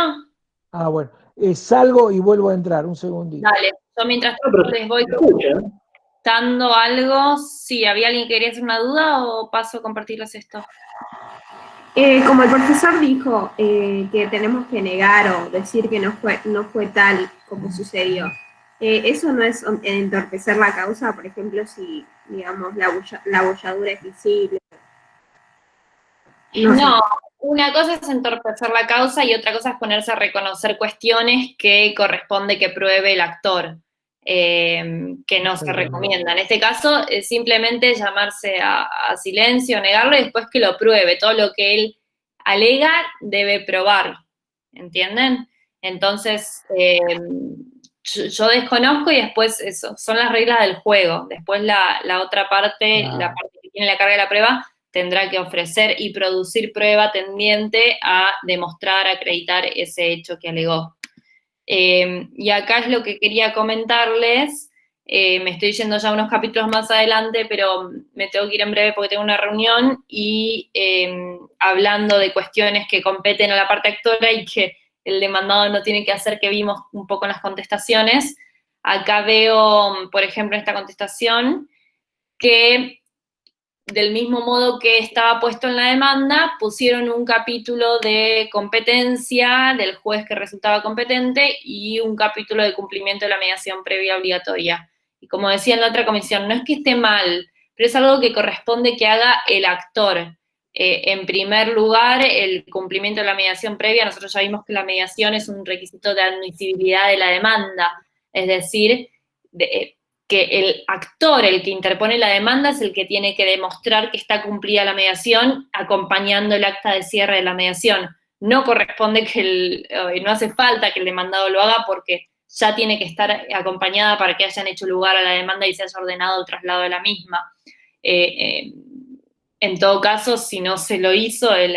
Ah, bueno. Salgo y vuelvo a entrar, un segundito. Dale, yo mientras tanto les voy contando algo. Sí, ¿había alguien que quería hacer una duda o paso a compartirles esto? Como el profesor dijo que tenemos que negar o decir que no fue tal como sucedió, eso no es entorpecer la causa, por ejemplo, si, digamos, la bolladura es visible. No, una cosa es entorpecer la causa y otra cosa es ponerse a reconocer cuestiones que corresponde que pruebe el actor, que no se recomienda. En este caso, simplemente llamarse a silencio, negarlo y después que lo pruebe. Todo lo que él alega debe probar, ¿entienden? Entonces, yo desconozco y después eso, son las reglas del juego. Después la otra parte, la parte que tiene la carga de la prueba, tendrá que ofrecer y producir prueba tendiente a demostrar, acreditar ese hecho que alegó. Y acá es lo que quería comentarles. Me estoy yendo ya unos capítulos más adelante, pero me tengo que ir en breve porque tengo una reunión y hablando de cuestiones que competen a la parte actora y que el demandado no tiene que hacer, que vimos un poco en las contestaciones. Acá veo, por ejemplo, en esta contestación, que del mismo modo que estaba puesto en la demanda, pusieron un capítulo de competencia del juez que resultaba competente y un capítulo de cumplimiento de la mediación previa obligatoria. Y como decía en la otra comisión, no es que esté mal, pero es algo que corresponde que haga el actor. En primer lugar, el cumplimiento de la mediación previa, nosotros ya vimos que la mediación es un requisito de admisibilidad de la demanda, es decir, que el actor, el que interpone la demanda, es el que tiene que demostrar que está cumplida la mediación acompañando el acta de cierre de la mediación. No corresponde no hace falta que el demandado lo haga porque ya tiene que estar acompañada para que hayan hecho lugar a la demanda y se haya ordenado el traslado de la misma. En todo caso, si no se lo hizo, el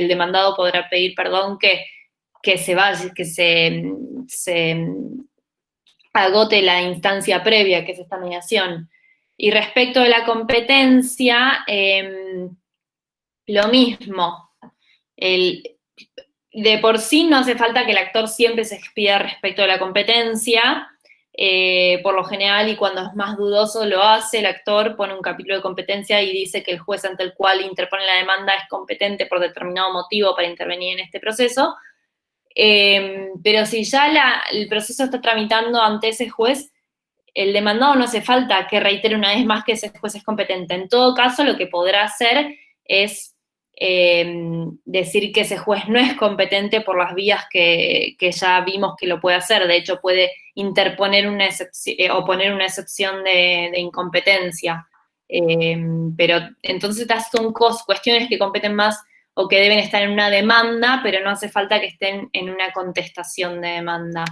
demandado podrá pedir perdón que se vaya, que se agote la instancia previa, que es esta mediación. Y respecto de la competencia, lo mismo. De por sí no hace falta que el actor siempre se expida respecto de la competencia. Por lo general, y cuando es más dudoso lo hace, el actor pone un capítulo de competencia y dice que el juez ante el cual interpone la demanda es competente por determinado motivo para intervenir en este proceso. Pero si ya el proceso está tramitando ante ese juez, el demandado no hace falta que reitere una vez más que ese juez es competente. En todo caso, lo que podrá hacer es decir que ese juez no es competente por las vías que ya vimos que lo puede hacer. De hecho, puede interponer una excepción o poner una excepción de incompetencia. Pero entonces estas son cuestiones que competen más o que deben estar en una demanda, pero no hace falta que estén en una contestación de demanda.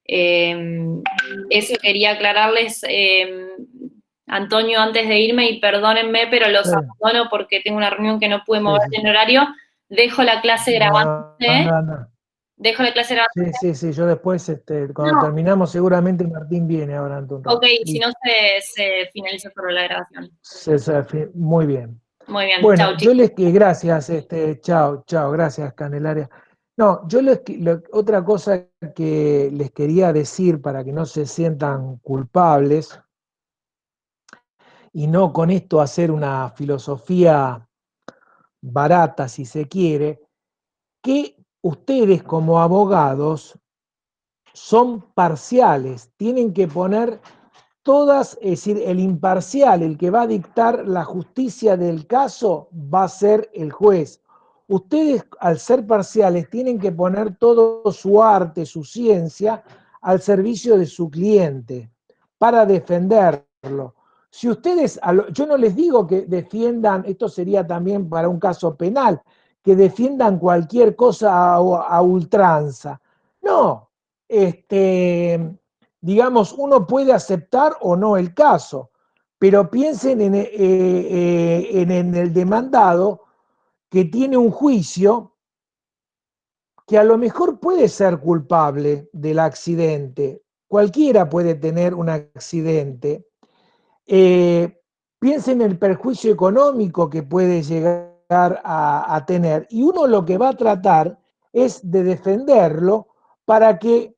Eso quería aclararles, Antonio, antes de irme, y perdónenme, pero los abandono porque tengo una reunión que no pude mover en horario. Dejo la clase grabándose. No. Dejo la clase grabándose. Sí, yo después, cuando terminamos, seguramente Martín viene ahora ante un rato. Ok, si no se finaliza solo la grabación. Muy bien. Muy bien, bueno, chau, chicos. Gracias, chao, gracias, Candelaria. No, otra cosa que les quería decir para que no se sientan culpables, y no con esto hacer una filosofía barata, si se quiere, que ustedes como abogados son parciales, tienen que poner todas, es decir, el imparcial, el que va a dictar la justicia del caso, va a ser el juez. Ustedes, al ser parciales, tienen que poner todo su arte, su ciencia, al servicio de su cliente, para defenderlo. Si ustedes, yo no les digo que defiendan, esto sería también para un caso penal, que defiendan cualquier cosa a ultranza. No, digamos, uno puede aceptar o no el caso, pero piensen en el demandado que tiene un juicio que a lo mejor puede ser culpable del accidente. Cualquiera puede tener un accidente. Piensen en el perjuicio económico que puede llegar a tener. Y uno lo que va a tratar es de defenderlo para que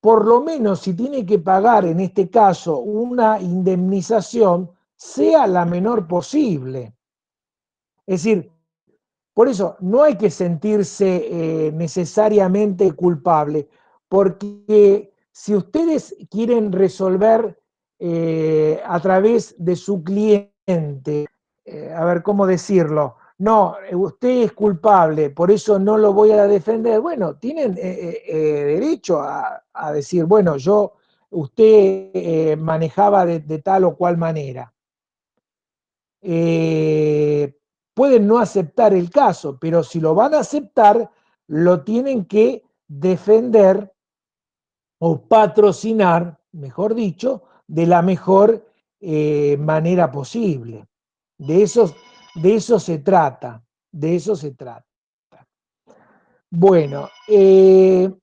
por lo menos si tiene que pagar en este caso una indemnización, sea la menor posible. Es decir, por eso no hay que sentirse necesariamente culpable, porque si ustedes quieren resolver a través de su cliente, a ver cómo decirlo, no, usted es culpable, por eso no lo voy a defender. Bueno, tienen derecho a decir, bueno, usted manejaba de tal o cual manera. Pueden no aceptar el caso, pero si lo van a aceptar, lo tienen que defender o patrocinar, mejor dicho, de la mejor manera posible. De eso se trata, de eso se trata. Bueno, el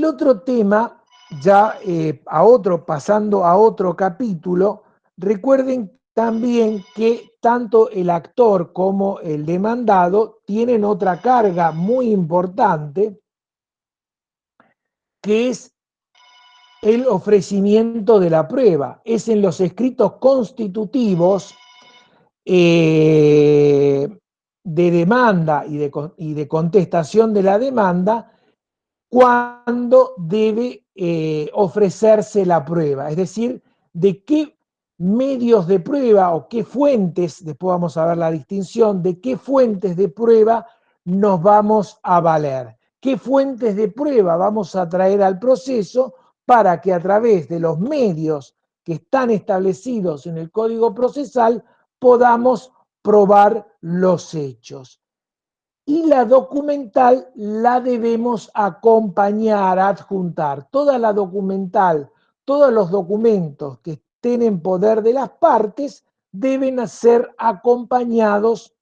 otro tema, ya pasando a otro capítulo, recuerden también que tanto el actor como el demandado tienen otra carga muy importante, que es el ofrecimiento de la prueba. Es en los escritos constitutivos de demanda y de contestación de la demanda cuando debe ofrecerse la prueba, es decir, de qué medios de prueba o qué fuentes, después vamos a ver la distinción, de qué fuentes de prueba nos vamos a valer, qué fuentes de prueba vamos a traer al proceso para que a través de los medios que están establecidos en el Código Procesal podamos probar los hechos. Y la documental la debemos acompañar, adjuntar. Toda la documental, todos los documentos que estén en poder de las partes deben ser acompañados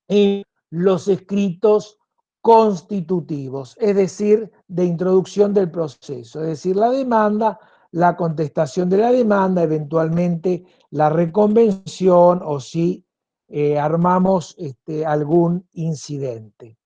en los escritos constitutivos, es decir, de introducción del proceso, es decir, la demanda, la contestación de la demanda, eventualmente la reconvención o si armamos algún incidente.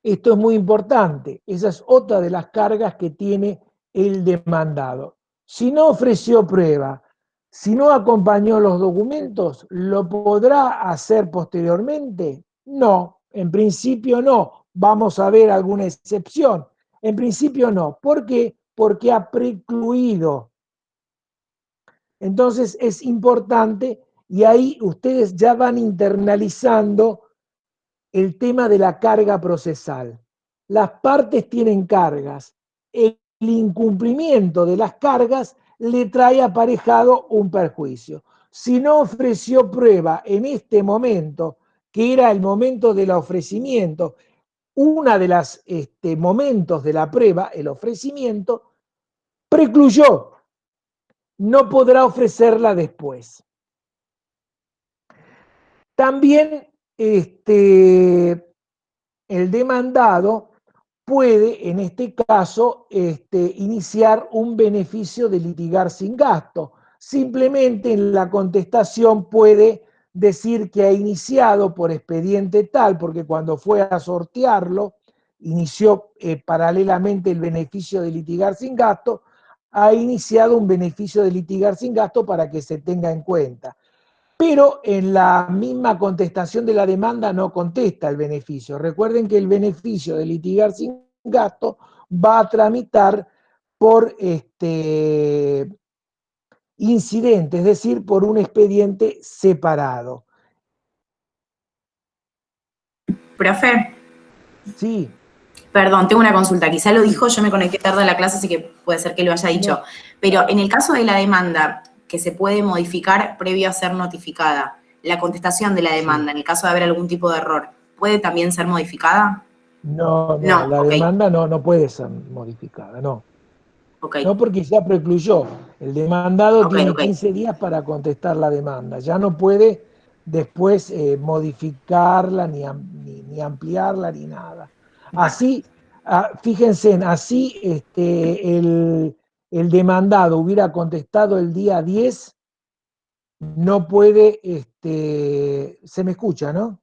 Esto es muy importante, esa es otra de las cargas que tiene el demandado. Si no ofreció prueba, si no acompañó los documentos, ¿lo podrá hacer posteriormente? No, en principio no. Vamos a ver alguna excepción. En principio no. ¿Por qué? Porque ha precluido. Entonces es importante y ahí ustedes ya van internalizando el tema de la carga procesal. Las partes tienen cargas. El incumplimiento de las cargas le trae aparejado un perjuicio. Si no ofreció prueba en este momento, que era el momento del ofrecimiento, una de las momentos de la prueba, el ofrecimiento, precluyó, no podrá ofrecerla después. También el demandado puede, en este caso, iniciar un beneficio de litigar sin gasto. Simplemente en la contestación puede decir que ha iniciado por expediente tal, porque cuando fue a sortearlo, inició paralelamente el beneficio de litigar sin gasto, ha iniciado un beneficio de litigar sin gasto para que se tenga en cuenta. Pero en la misma contestación de la demanda no contesta el beneficio. Recuerden que el beneficio de litigar sin gasto va a tramitar por incidente, es decir, por un expediente separado. Profe, Sí. perdón, tengo una consulta. Quizá lo dijo, yo me conecté tarde a la clase, así que puede ser que lo haya dicho. No. Pero en el caso de la demanda, que se puede modificar previo a ser notificada, la contestación de la demanda, Sí. en el caso de haber algún tipo de error, ¿puede también ser modificada? No, No, la ok. demanda no puede ser modificada, no. Ok, No, porque ya precluyó. El demandado ok, tiene ok. 15 días para contestar la demanda. Ya no puede después modificarla, ni ampliarla, ni nada. Así, fíjense, así el demandado hubiera contestado el día 10, no puede, se me escucha, ¿no?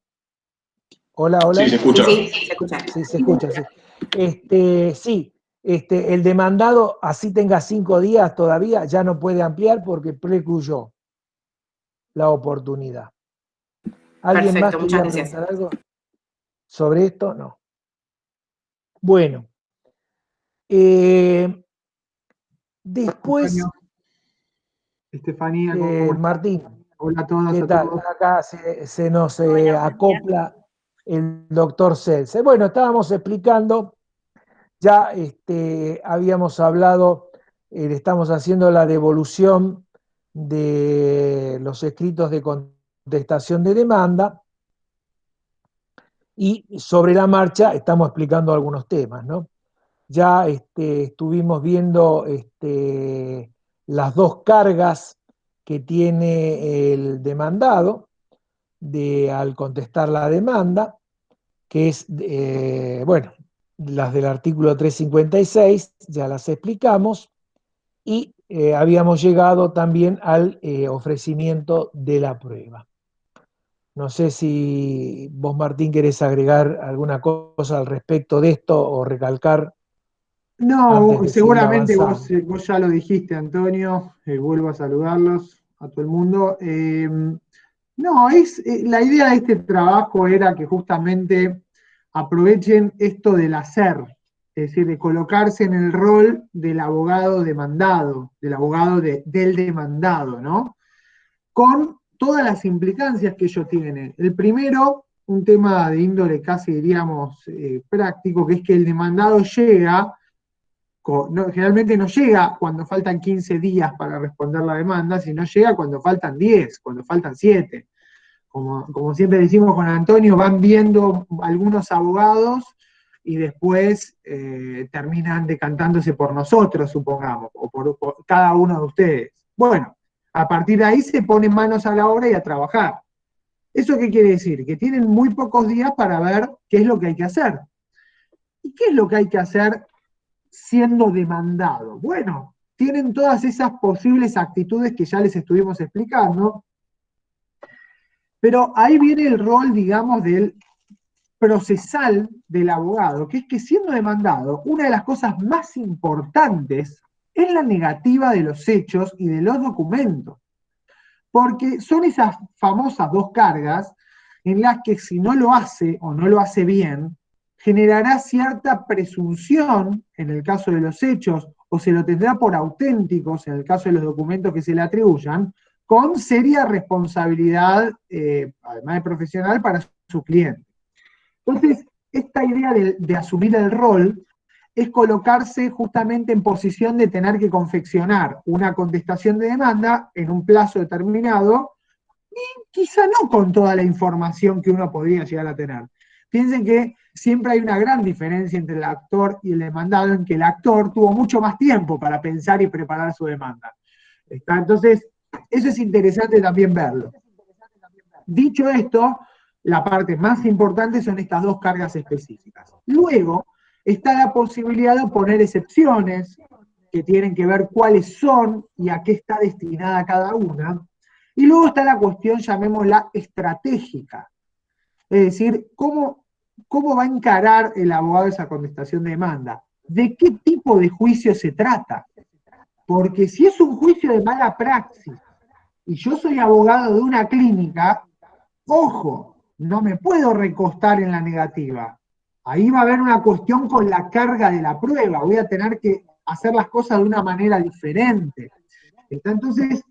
Hola, hola. Sí, se escucha. Sí, se escucha. Sí, se escucha, sí. Sí, el demandado, así tenga 5 días todavía, ya no puede ampliar porque precluyó la oportunidad. ¿Alguien más Perfecto, muchas quería gracias. preguntar algo sobre esto? No. Bueno, después, Antonio, Estefanía, ¿cómo estás? Martín, Hola a todas, ¿qué a tal? todos. Acá se nos Hola, buen día. acopla el doctor Celce. Bueno, estábamos explicando. Ya habíamos hablado, estamos haciendo la devolución de los escritos de contestación de demanda y sobre la marcha estamos explicando algunos temas, ¿no? Ya estuvimos viendo las dos cargas que tiene el demandado al contestar la demanda, que es, bueno, las del artículo 356, ya las explicamos, y habíamos llegado también al ofrecimiento de la prueba. No sé si vos, Martín, querés agregar alguna cosa al respecto de esto o recalcar antes No, de seguir seguramente avanzando. vos ya lo dijiste, Antonio. Vuelvo a saludarlos a todo el mundo. No, la idea de este trabajo era que justamente aprovechen esto del hacer, es decir, de colocarse en el rol del abogado demandado, del abogado del demandado, ¿no? Con todas las implicancias que ello tiene. El primero, un tema de índole casi diríamos práctico, que es que el demandado llega, generalmente no llega cuando faltan 15 días para responder la demanda, sino llega cuando faltan 10, cuando faltan 7. Como siempre decimos con Antonio, van viendo algunos abogados y después terminan decantándose por nosotros, supongamos, o por cada uno de ustedes. Bueno, a partir de ahí se ponen manos a la obra y a trabajar. ¿Eso qué quiere decir? Que tienen muy pocos días para ver qué es lo que hay que hacer. ¿Y qué es lo que hay que hacer siendo demandado? Bueno, tienen todas esas posibles actitudes que ya les estuvimos explicando, pero ahí viene el rol, digamos, del procesal del abogado, que es que siendo demandado, una de las cosas más importantes es la negativa de los hechos y de los documentos, porque son esas famosas dos cargas en las que si no lo hace o no lo hace bien, generará cierta presunción en el caso de los hechos, o se lo tendrá por auténticos en el caso de los documentos que se le atribuyan, con seria responsabilidad, además de profesional, para su cliente. Entonces, esta idea de asumir el rol es colocarse justamente en posición de tener que confeccionar una contestación de demanda en un plazo determinado y quizá no con toda la información que uno podría llegar a tener. Piensen que siempre hay una gran diferencia entre el actor y el demandado, en que el actor tuvo mucho más tiempo para pensar y preparar su demanda. Entonces, eso es interesante también verlo. Dicho esto, la parte más importante son estas dos cargas específicas. Luego está la posibilidad de poner excepciones que tienen que ver cuáles son y a qué está destinada cada una. Y luego está la cuestión, llamémosla estratégica. Es decir, cómo ¿cómo va a encarar el abogado esa contestación de demanda? ¿De qué tipo de juicio se trata? Porque si es un juicio de mala praxis y yo soy abogado de una clínica, ojo, no me puedo recostar en la negativa. Ahí va a haber una cuestión con la carga de la prueba, voy a tener que hacer las cosas de una manera diferente. Entonces,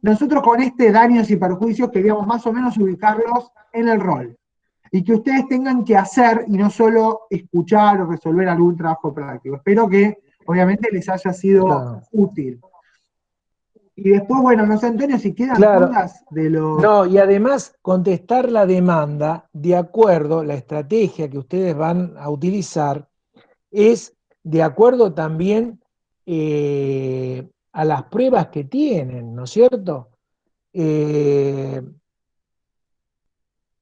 nosotros con este daños y perjuicios queríamos más o menos ubicarlos en el rol. Y que ustedes tengan que hacer y no solo escuchar o resolver algún trabajo práctico. Espero que, obviamente, les haya sido útil. Y después, bueno, no sé, Antonio, si quedan dudas de los... No, y además contestar la demanda de acuerdo, la estrategia que ustedes van a utilizar es de acuerdo también a las pruebas que tienen, ¿no es cierto?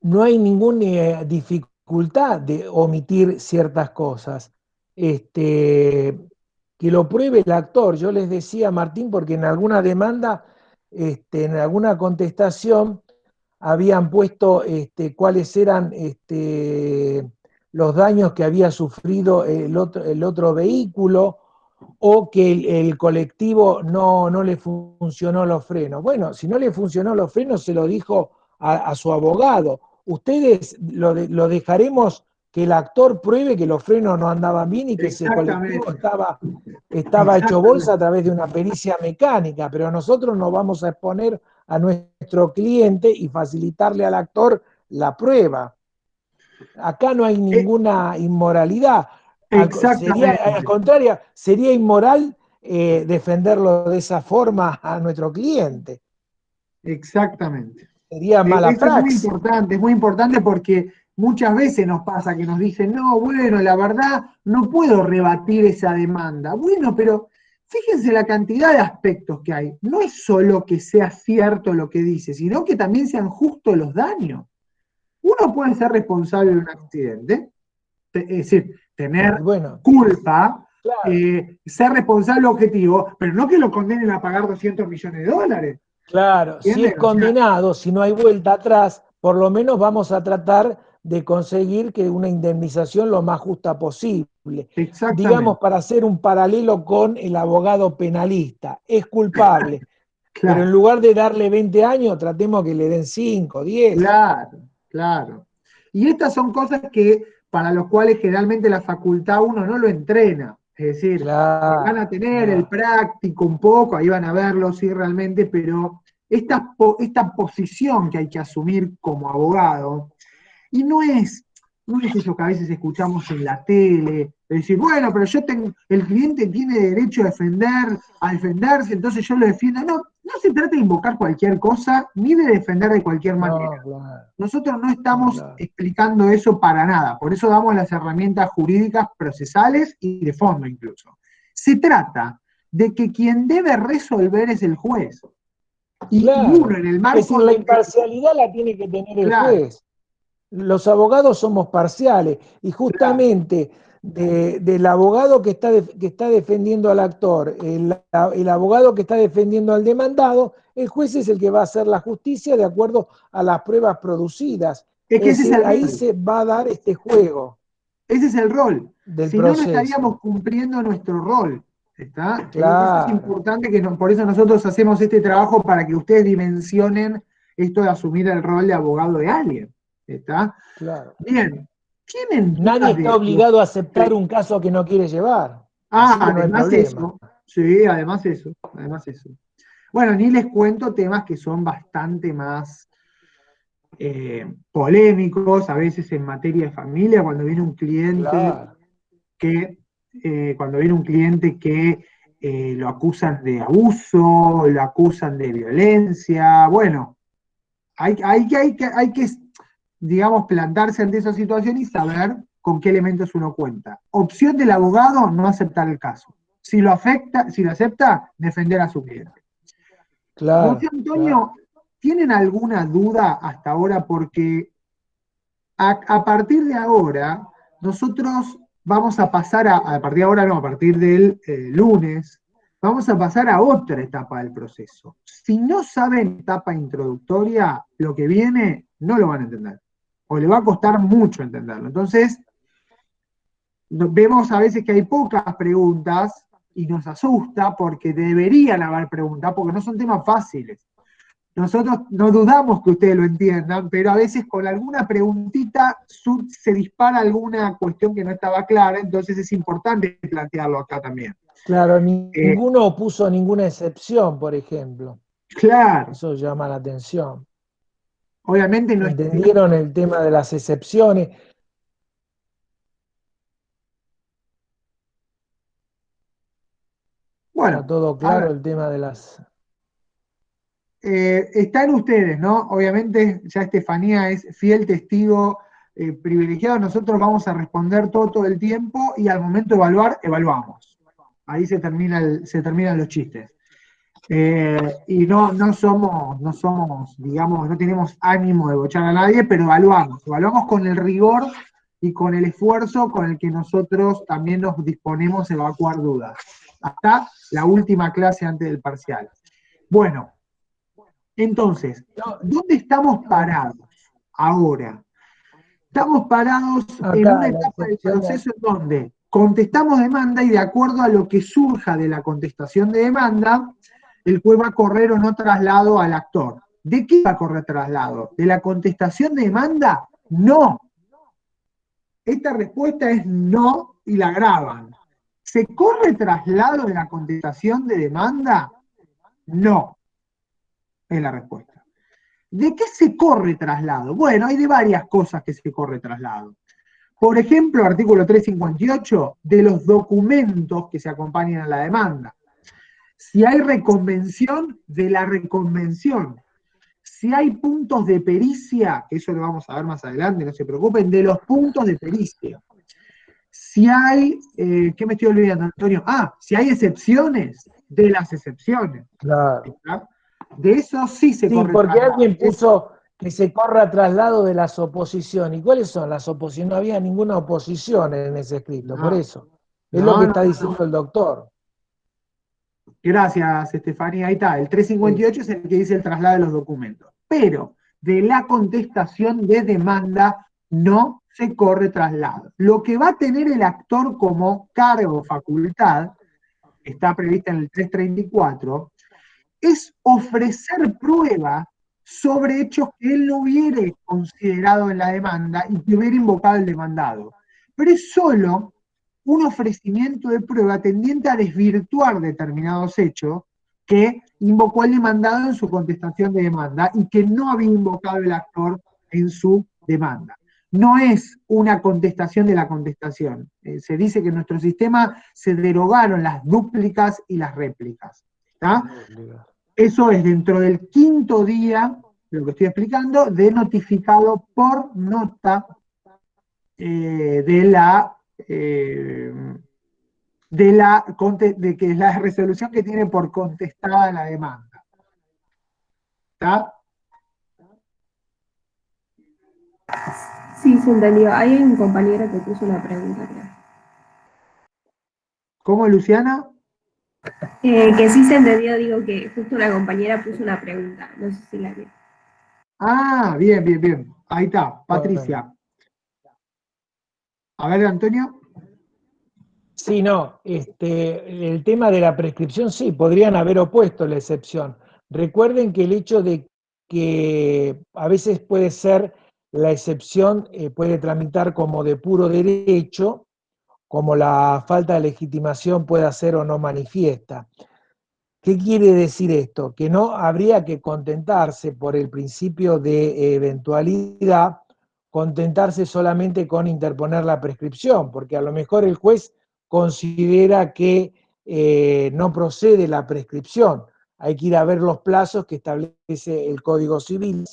No hay ninguna dificultad de omitir ciertas cosas. Que lo pruebe el actor. Yo les decía, Martín, porque en alguna demanda, en alguna contestación, habían puesto cuáles eran los daños que había sufrido el otro vehículo, o que el colectivo no le funcionó los frenos. Bueno, si no le funcionó los frenos, se lo dijo a su abogado. Ustedes lo dejaremos que el actor pruebe que los frenos no andaban bien y que ese colectivo estaba hecho bolsa a través de una pericia mecánica, pero nosotros nos vamos a exponer a nuestro cliente y facilitarle al actor la prueba. Acá no hay ninguna inmoralidad. Al contrario, sería inmoral defenderlo de esa forma a nuestro cliente. Exactamente. Sería mala praxis. Es muy importante porque muchas veces nos pasa que nos dicen, no, bueno, la verdad, no puedo rebatir esa demanda. Bueno, pero fíjense la cantidad de aspectos que hay. No es solo que sea cierto lo que dice, sino que también sean justos los daños. Uno puede ser responsable de un accidente, es decir, tener culpa, ser responsable objetivo, pero no que lo condenen a pagar 200 millones de dólares. Claro, si es condenado, si no hay vuelta atrás, por lo menos vamos a tratar de conseguir que una indemnización lo más justa posible. Digamos, para hacer un paralelo con el abogado penalista. Es culpable, pero en lugar de darle 20 años, tratemos que le den 5, 10. Claro. Y estas son cosas que para los cuales generalmente la facultad uno no lo entrena. Es decir, van a tener el práctico un poco, ahí van a verlo, sí, realmente, pero esta posición que hay que asumir como abogado, y no es eso que a veces escuchamos en la tele, de decir, bueno, pero el cliente tiene derecho a defenderse, entonces yo lo defiendo. No se trata de invocar cualquier cosa, ni de defender de cualquier manera. Nosotros no estamos explicando eso para nada, por eso damos las herramientas jurídicas procesales y de fondo incluso. Se trata de que quien debe resolver es el juez. Y uno en el marco... Es decir, la imparcialidad la tiene que tener el juez. Los abogados somos parciales, y justamente del abogado que está defendiendo al actor, el abogado que está defendiendo al demandado, el juez es el que va a hacer la justicia de acuerdo a las pruebas producidas. Es decir, ahí se va a dar este juego. Ese es el rol. Si no, no estaríamos cumpliendo nuestro rol. ¿Está? Eso es importante, por eso nosotros hacemos este trabajo, para que ustedes dimensionen esto de asumir el rol de abogado de alguien. ¿Está? Claro. Bien. Nadie está obligado a aceptar un caso que no quiere llevar. Además eso. Sí, además eso. Bueno, ni les cuento temas que son bastante más polémicos, a veces en materia de familia, cuando viene un cliente que lo acusan de abuso, lo acusan de violencia. Bueno, hay que digamos, plantarse ante esa situación y saber con qué elementos uno cuenta. Opción del abogado, no aceptar el caso. Si lo acepta, defender a su cliente. José Antonio, ¿tienen alguna duda hasta ahora? Porque a partir de ahora, nosotros vamos a pasar a partir de ahora no, a partir del lunes, vamos a pasar a otra etapa del proceso. Si no saben etapa introductoria, lo que viene no lo van a entender. o le va a costar mucho entenderlo. Entonces, vemos a veces que hay pocas preguntas y nos asusta porque deberían haber preguntas, porque no son temas fáciles. Nosotros no dudamos que ustedes lo entiendan, pero a veces con alguna preguntita se dispara alguna cuestión que no estaba clara, entonces es importante plantearlo acá también. Claro, ninguno puso ninguna excepción, por ejemplo. Claro. Eso llama la atención. Obviamente no entendieron el tema de las excepciones. Bueno, está todo claro el tema de las... Está en ustedes, ¿no? Obviamente ya Estefanía es fiel testigo privilegiado, nosotros vamos a responder todo el tiempo y al momento de evaluar, evaluamos. Ahí se terminan los chistes. Y no somos, digamos, no tenemos ánimo de bochar a nadie, pero evaluamos con el rigor y con el esfuerzo con el que nosotros también nos disponemos a evacuar dudas. Hasta la última clase antes del parcial. Bueno, entonces, ¿dónde estamos parados ahora? Estamos parados en una etapa del proceso en donde contestamos demanda y de acuerdo a lo que surja de la contestación de demanda, el juez va a correr o no traslado al actor. ¿De qué va a correr traslado? ¿De la contestación de demanda? No. Esta respuesta es no y la graban. ¿Se corre traslado de la contestación de demanda? No. Es la respuesta. ¿De qué se corre traslado? Bueno, hay de varias cosas que se corre traslado. Por ejemplo, artículo 358, de los documentos que se acompañan a la demanda. Si hay reconvención, de la reconvención. Si hay puntos de pericia, que eso lo vamos a ver más adelante, no se preocupen, de los puntos de pericia. Si hay, ¿qué me estoy olvidando, Antonio? Si hay excepciones, de las excepciones. Claro. ¿Está? De eso sí se corre porque traslado. alguien puso que se corra traslado de las oposiciones. ¿Y cuáles son las oposiciones? No había ninguna oposición en ese escrito, por eso. Es lo que está diciendo el doctor. Gracias, Estefanía. Ahí está. El 358 es el que dice el traslado de los documentos. Pero de la contestación de demanda no se corre traslado. Lo que va a tener el actor como cargo o facultad, está prevista en el 334, es ofrecer prueba sobre hechos que él no hubiera considerado en la demanda y que hubiera invocado el demandado. Pero es solo un ofrecimiento de prueba tendiente a desvirtuar determinados hechos que invocó el demandado en su contestación de demanda y que no había invocado el actor en su demanda. No es una contestación de la contestación. Se dice que en nuestro sistema se derogaron las dúplicas y las réplicas. ¿Está? Eso es dentro del quinto día, lo que estoy explicando, de notificado por nota de que es la resolución que tiene por contestada la demanda. ¿Está? Sí, se entendió. Hay un compañero que puso una pregunta, creo. ¿Cómo, Luciana? Que sí se entendió, digo que justo una compañera puso una pregunta. No sé si la vio. Bien. Ahí está, Patricia. A ver, Antonio. Sí, no, el tema de la prescripción, sí, podrían haber opuesto la excepción. Recuerden que el hecho de que a veces puede ser la excepción, puede tramitar como de puro derecho, como la falta de legitimación pueda ser o no manifiesta. ¿Qué quiere decir esto? Que no habría que contentarse por el principio de eventualidad, contentarse solamente con interponer la prescripción, porque a lo mejor el juez considera que no procede la prescripción. Hay que ir a ver los plazos que establece el Código Civil,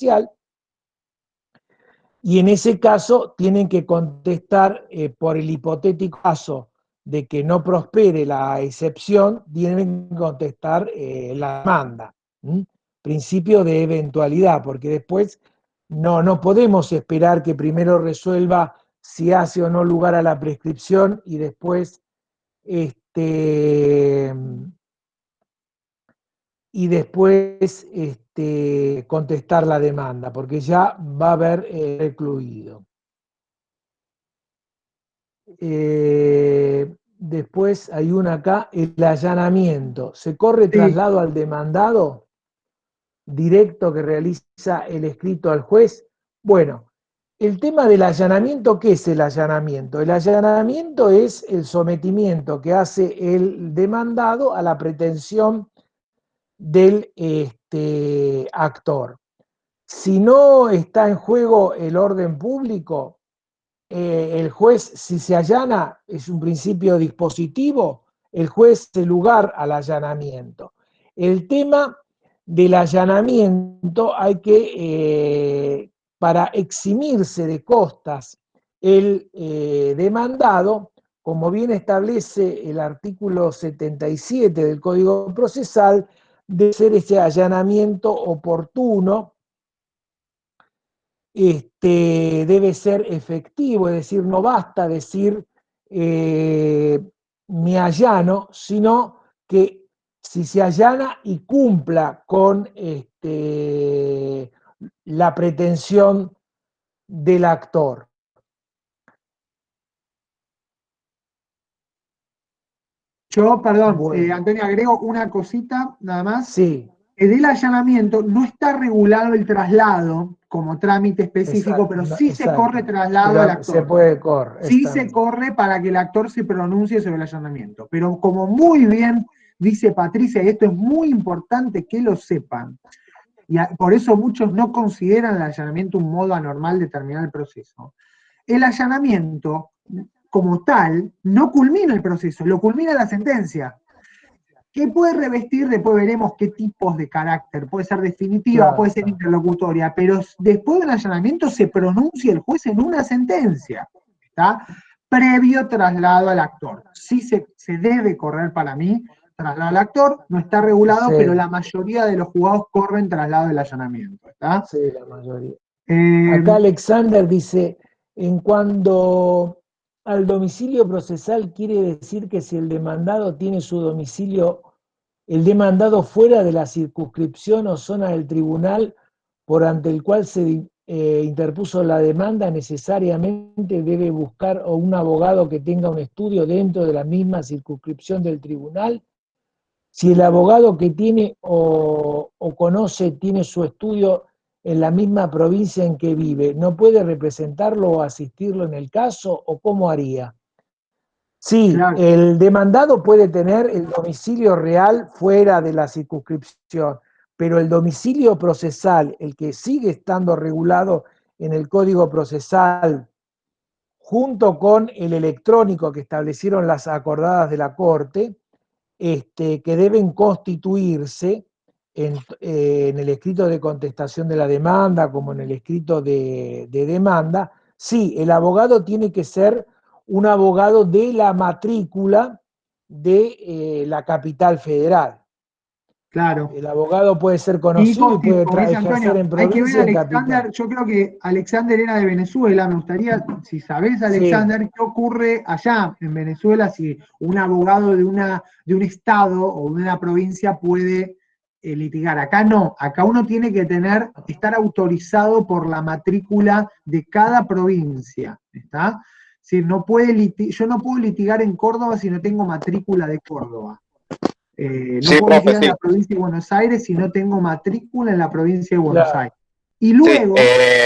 y en ese caso tienen que contestar por el hipotético caso de que no prospere la excepción, tienen que contestar la demanda. Principio de eventualidad, porque después no podemos esperar que primero resuelva si hace o no lugar a la prescripción y después y después contestar la demanda, porque ya va a haber recluido. Después hay una acá, el allanamiento. ¿Se corre traslado al demandado directo que realiza el escrito al juez? Bueno, el tema del allanamiento, ¿qué es el allanamiento? El allanamiento es el sometimiento que hace el demandado a la pretensión del actor. Si no está en juego el orden público, el juez, si se allana, es un principio dispositivo, el juez es el lugar al allanamiento. El tema del allanamiento hay que, para eximirse de costas, el demandado, como bien establece el artículo 77 del Código Procesal, debe ser ese allanamiento oportuno, debe ser efectivo, es decir, no basta decir me allano, sino que si se allana y cumpla con la pretensión del actor. Yo, perdón, Bueno. Antonio, agrego una cosita nada más. Sí. Del allanamiento no está regulado el traslado como trámite específico, Exacto, pero sí exacto. se corre traslado Pero al actor. se puede correr. Sí se corre para que el actor se pronuncie sobre el allanamiento. Pero como muy bien dice Patricia, y esto es muy importante que lo sepan, y por eso muchos no consideran el allanamiento un modo anormal de terminar el proceso. El allanamiento, como tal, no culmina el proceso, lo culmina la sentencia. Que puede revestir, después veremos qué tipos de carácter, puede ser definitiva, Claro, puede ser interlocutoria, pero después del allanamiento se pronuncia el juez en una sentencia, ¿está? Previo traslado al actor. Sí se debe correr para mí traslado al actor, no está regulado, sí, pero la mayoría de los juzgados corren traslado del allanamiento, ¿está? Sí, la mayoría. Acá Alexander dice, en cuanto al domicilio procesal, quiere decir que si el demandado tiene su domicilio, el demandado fuera de la circunscripción o zona del tribunal por ante el cual se interpuso la demanda, necesariamente debe buscar un abogado que tenga un estudio dentro de la misma circunscripción del tribunal. Si el abogado que tiene o conoce tiene su estudio en la misma provincia en que vive, ¿no puede representarlo o asistirlo en el caso o cómo haría? Sí, claro. El demandado puede tener el domicilio real fuera de la circunscripción, pero el domicilio procesal, el que sigue estando regulado en el Código Procesal, junto con el electrónico que establecieron las acordadas de la Corte, que deben constituirse en el escrito de contestación de la demanda como en el escrito de demanda. Sí, el abogado tiene que ser un abogado de la matrícula de la capital federal. Claro. El abogado puede ser conocido y puede ejercer en provincia y en capital. Yo creo que Alexander era de Venezuela, me gustaría, si sabés, Alexander, sí, qué ocurre allá en Venezuela si un abogado de un estado o de una provincia puede litigar. Acá no, acá uno tiene que estar autorizado por la matrícula de cada provincia, ¿está? Es decir, yo no puedo litigar en Córdoba si no tengo matrícula de Córdoba. No sí, puedo litigar en la provincia de Buenos Aires si no tengo matrícula en la provincia de Buenos Aires. Y luego,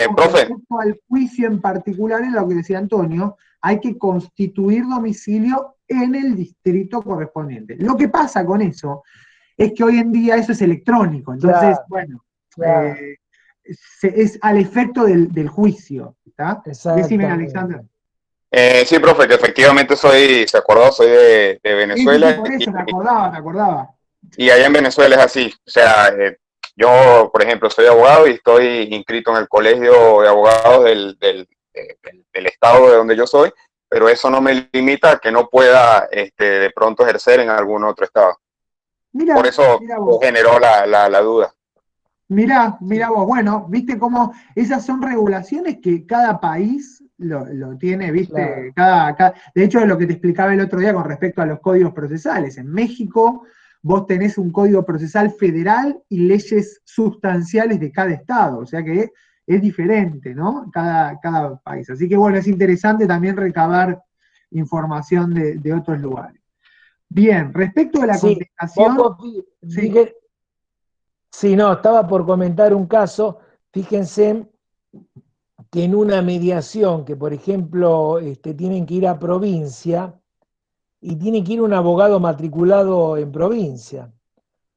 con respecto al juicio en particular, en lo que decía Antonio, hay que constituir domicilio en el distrito correspondiente. Lo que pasa con eso es que hoy en día eso es electrónico, entonces, es al efecto del juicio, ¿está? Decime, Alexander. Sí, profe, que efectivamente soy de Venezuela. Sí, por eso me acordaba. Y allá en Venezuela es así, o sea, yo, por ejemplo, soy abogado y estoy inscrito en el colegio de abogados del estado de donde yo soy, pero eso no me limita a que no pueda de pronto ejercer en algún otro estado. Por eso generó la duda. Mirá vos, bueno, viste cómo esas son regulaciones que cada país lo tiene, viste, claro. De hecho, es lo que te explicaba el otro día con respecto a los códigos procesales. En México, vos tenés un código procesal federal y leyes sustanciales de cada estado, o sea que es diferente, ¿no? Cada país. Así que bueno, es interesante también recabar información de otros lugares. Bien, respecto de la contestación... Sí, no, estaba por comentar un caso, fíjense que en una mediación que, por ejemplo, tienen que ir a provincia y tiene que ir un abogado matriculado en provincia.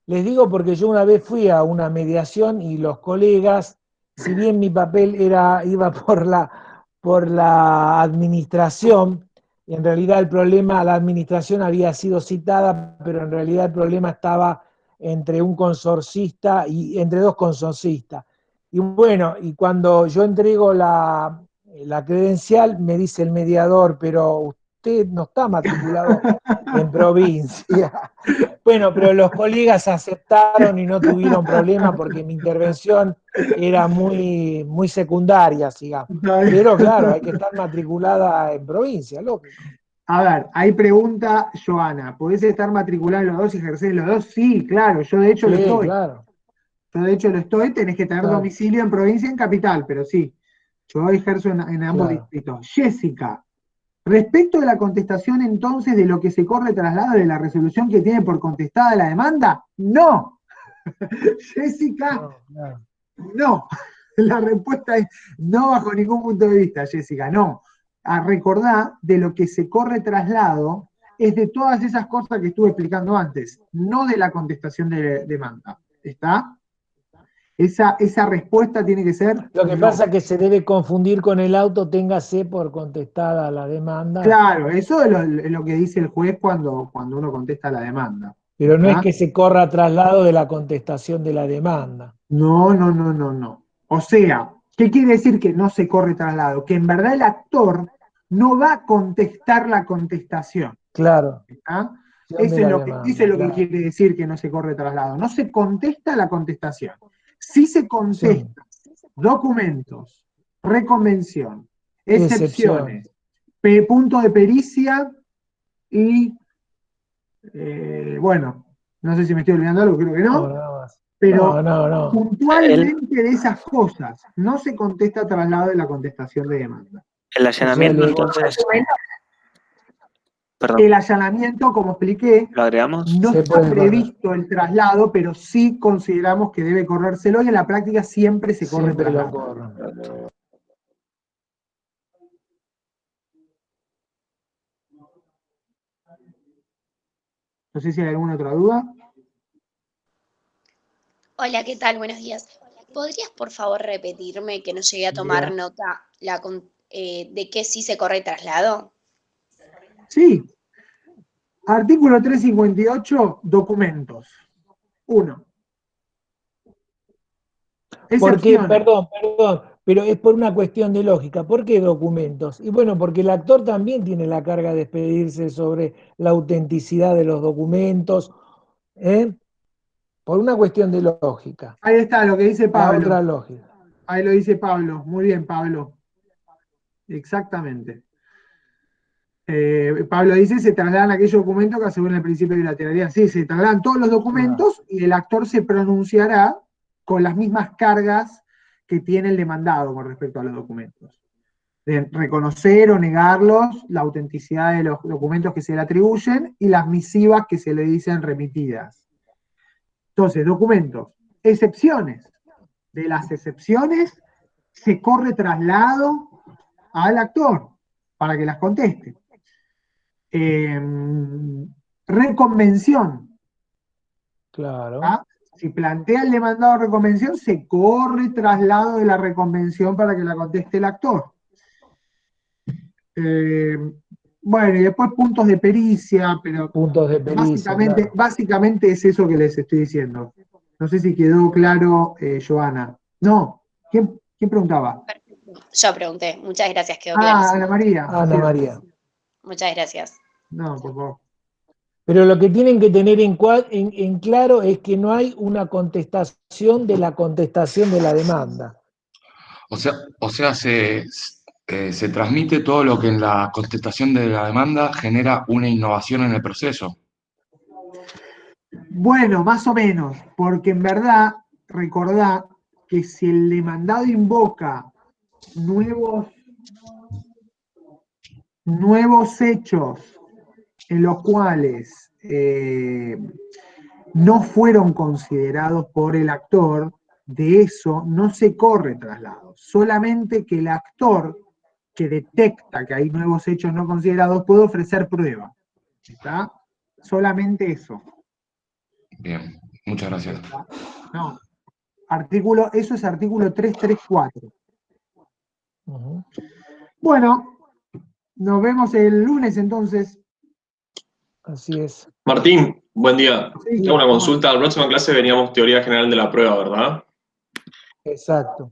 Les digo porque yo una vez fui a una mediación y los colegas, si bien mi papel iba por la administración, en realidad el problema, la administración había sido citada, pero en realidad el problema estaba entre un consorcista y entre dos consorcistas. Y bueno, y cuando yo entrego la credencial, me dice el mediador, pero usted no está matriculado en provincia. Bueno, pero los colegas aceptaron y no tuvieron problema porque mi intervención era muy, muy secundaria, digamos. Pero claro, hay que estar matriculada en provincia, lógico. A ver, ahí pregunta Joana, ¿podés estar matriculado en los dos y ejercer en los dos? Sí, claro, yo de hecho lo estoy. Claro. Yo de hecho lo estoy, tenés que tener domicilio en provincia y en capital, pero sí, yo ejerzo en ambos distritos. Jessica, respecto de la contestación entonces de lo que se corre traslado de la resolución que tiene por contestada la demanda, no. Jessica, no. La respuesta es no bajo ningún punto de vista, Jessica, no. A recordar de lo que se corre traslado es de todas esas cosas que estuve explicando antes, no de la contestación de demanda. ¿Está? Esa respuesta tiene que ser... Lo que pasa es que se debe confundir con el auto, téngase por contestada la demanda. Claro, eso es lo que dice el juez cuando uno contesta la demanda. Pero no es que se corra traslado de la contestación de la demanda. No. O sea, ¿qué quiere decir que no se corre traslado? Que en verdad el actor no va a contestar la contestación. Claro. ¿Ah? Eso es lo que quiere decir que no se corre traslado. No se contesta la contestación. Sí se contesta documentos, reconvención, excepciones, punto de pericia y, bueno, no sé si me estoy olvidando algo, creo que no. Pero puntualmente de esas cosas no se contesta traslado de la contestación de demanda. El allanamiento, entonces... Perdón. El allanamiento, como expliqué, ¿lo agregamos? No está previsto el traslado, pero sí consideramos que debe corrérselo y en la práctica siempre se corre traslado. No sé si hay alguna otra duda. Hola, ¿qué tal? Buenos días. ¿Podrías, por favor, repetirme que no llegué a tomar nota de que sí se corre traslado? Sí. Artículo 358, documentos. 1. Porque, perdón, pero es por una cuestión de lógica. ¿Por qué documentos? Y bueno, porque el actor también tiene la carga de expedirse sobre la autenticidad de los documentos, por una cuestión de lógica. Ahí está lo que dice Pablo. La otra lógica. Ahí lo dice Pablo. Muy bien, Pablo. Exactamente. Pablo dice, se trasladan aquellos documentos que aseguran el principio de bilateralidad. Sí, se trasladan todos los documentos y el actor se pronunciará con las mismas cargas que tiene el demandado con respecto a los documentos. De reconocer o negarlos, la autenticidad de los documentos que se le atribuyen y las misivas que se le dicen remitidas. Entonces, documentos. Excepciones. De las excepciones se corre traslado al actor para que las conteste. Reconvención. Claro. ¿Ah? Si plantea el demandado reconvención, se corre traslado de la reconvención para que la conteste el actor. Bueno, y después puntos de pericia, pero puntos de pericia, básicamente es eso que les estoy diciendo. No sé si quedó claro, Joana. No, ¿quién preguntaba? Yo pregunté, muchas gracias, quedó claro. Ana María. Ana María. Muchas gracias. No, por favor. Pero lo que tienen que tener en claro es que no hay una contestación de la contestación de la demanda. O sea, se transmite todo lo que en la contestación de la demanda genera una innovación en el proceso. Bueno, más o menos, porque en verdad, recordá que si el demandado invoca nuevos hechos en los cuales no fueron considerados por el actor, de eso no se corre traslado. Solamente que el actor que detecta que hay nuevos hechos no considerados puede ofrecer prueba. ¿Está? Solamente eso. Bien, muchas gracias. No. Eso es artículo 334. Bueno, nos vemos el lunes entonces. Así es. Martín, buen día. Sí, Tengo una consulta. La próxima clase veníamos teoría general de la prueba, ¿verdad? Exacto.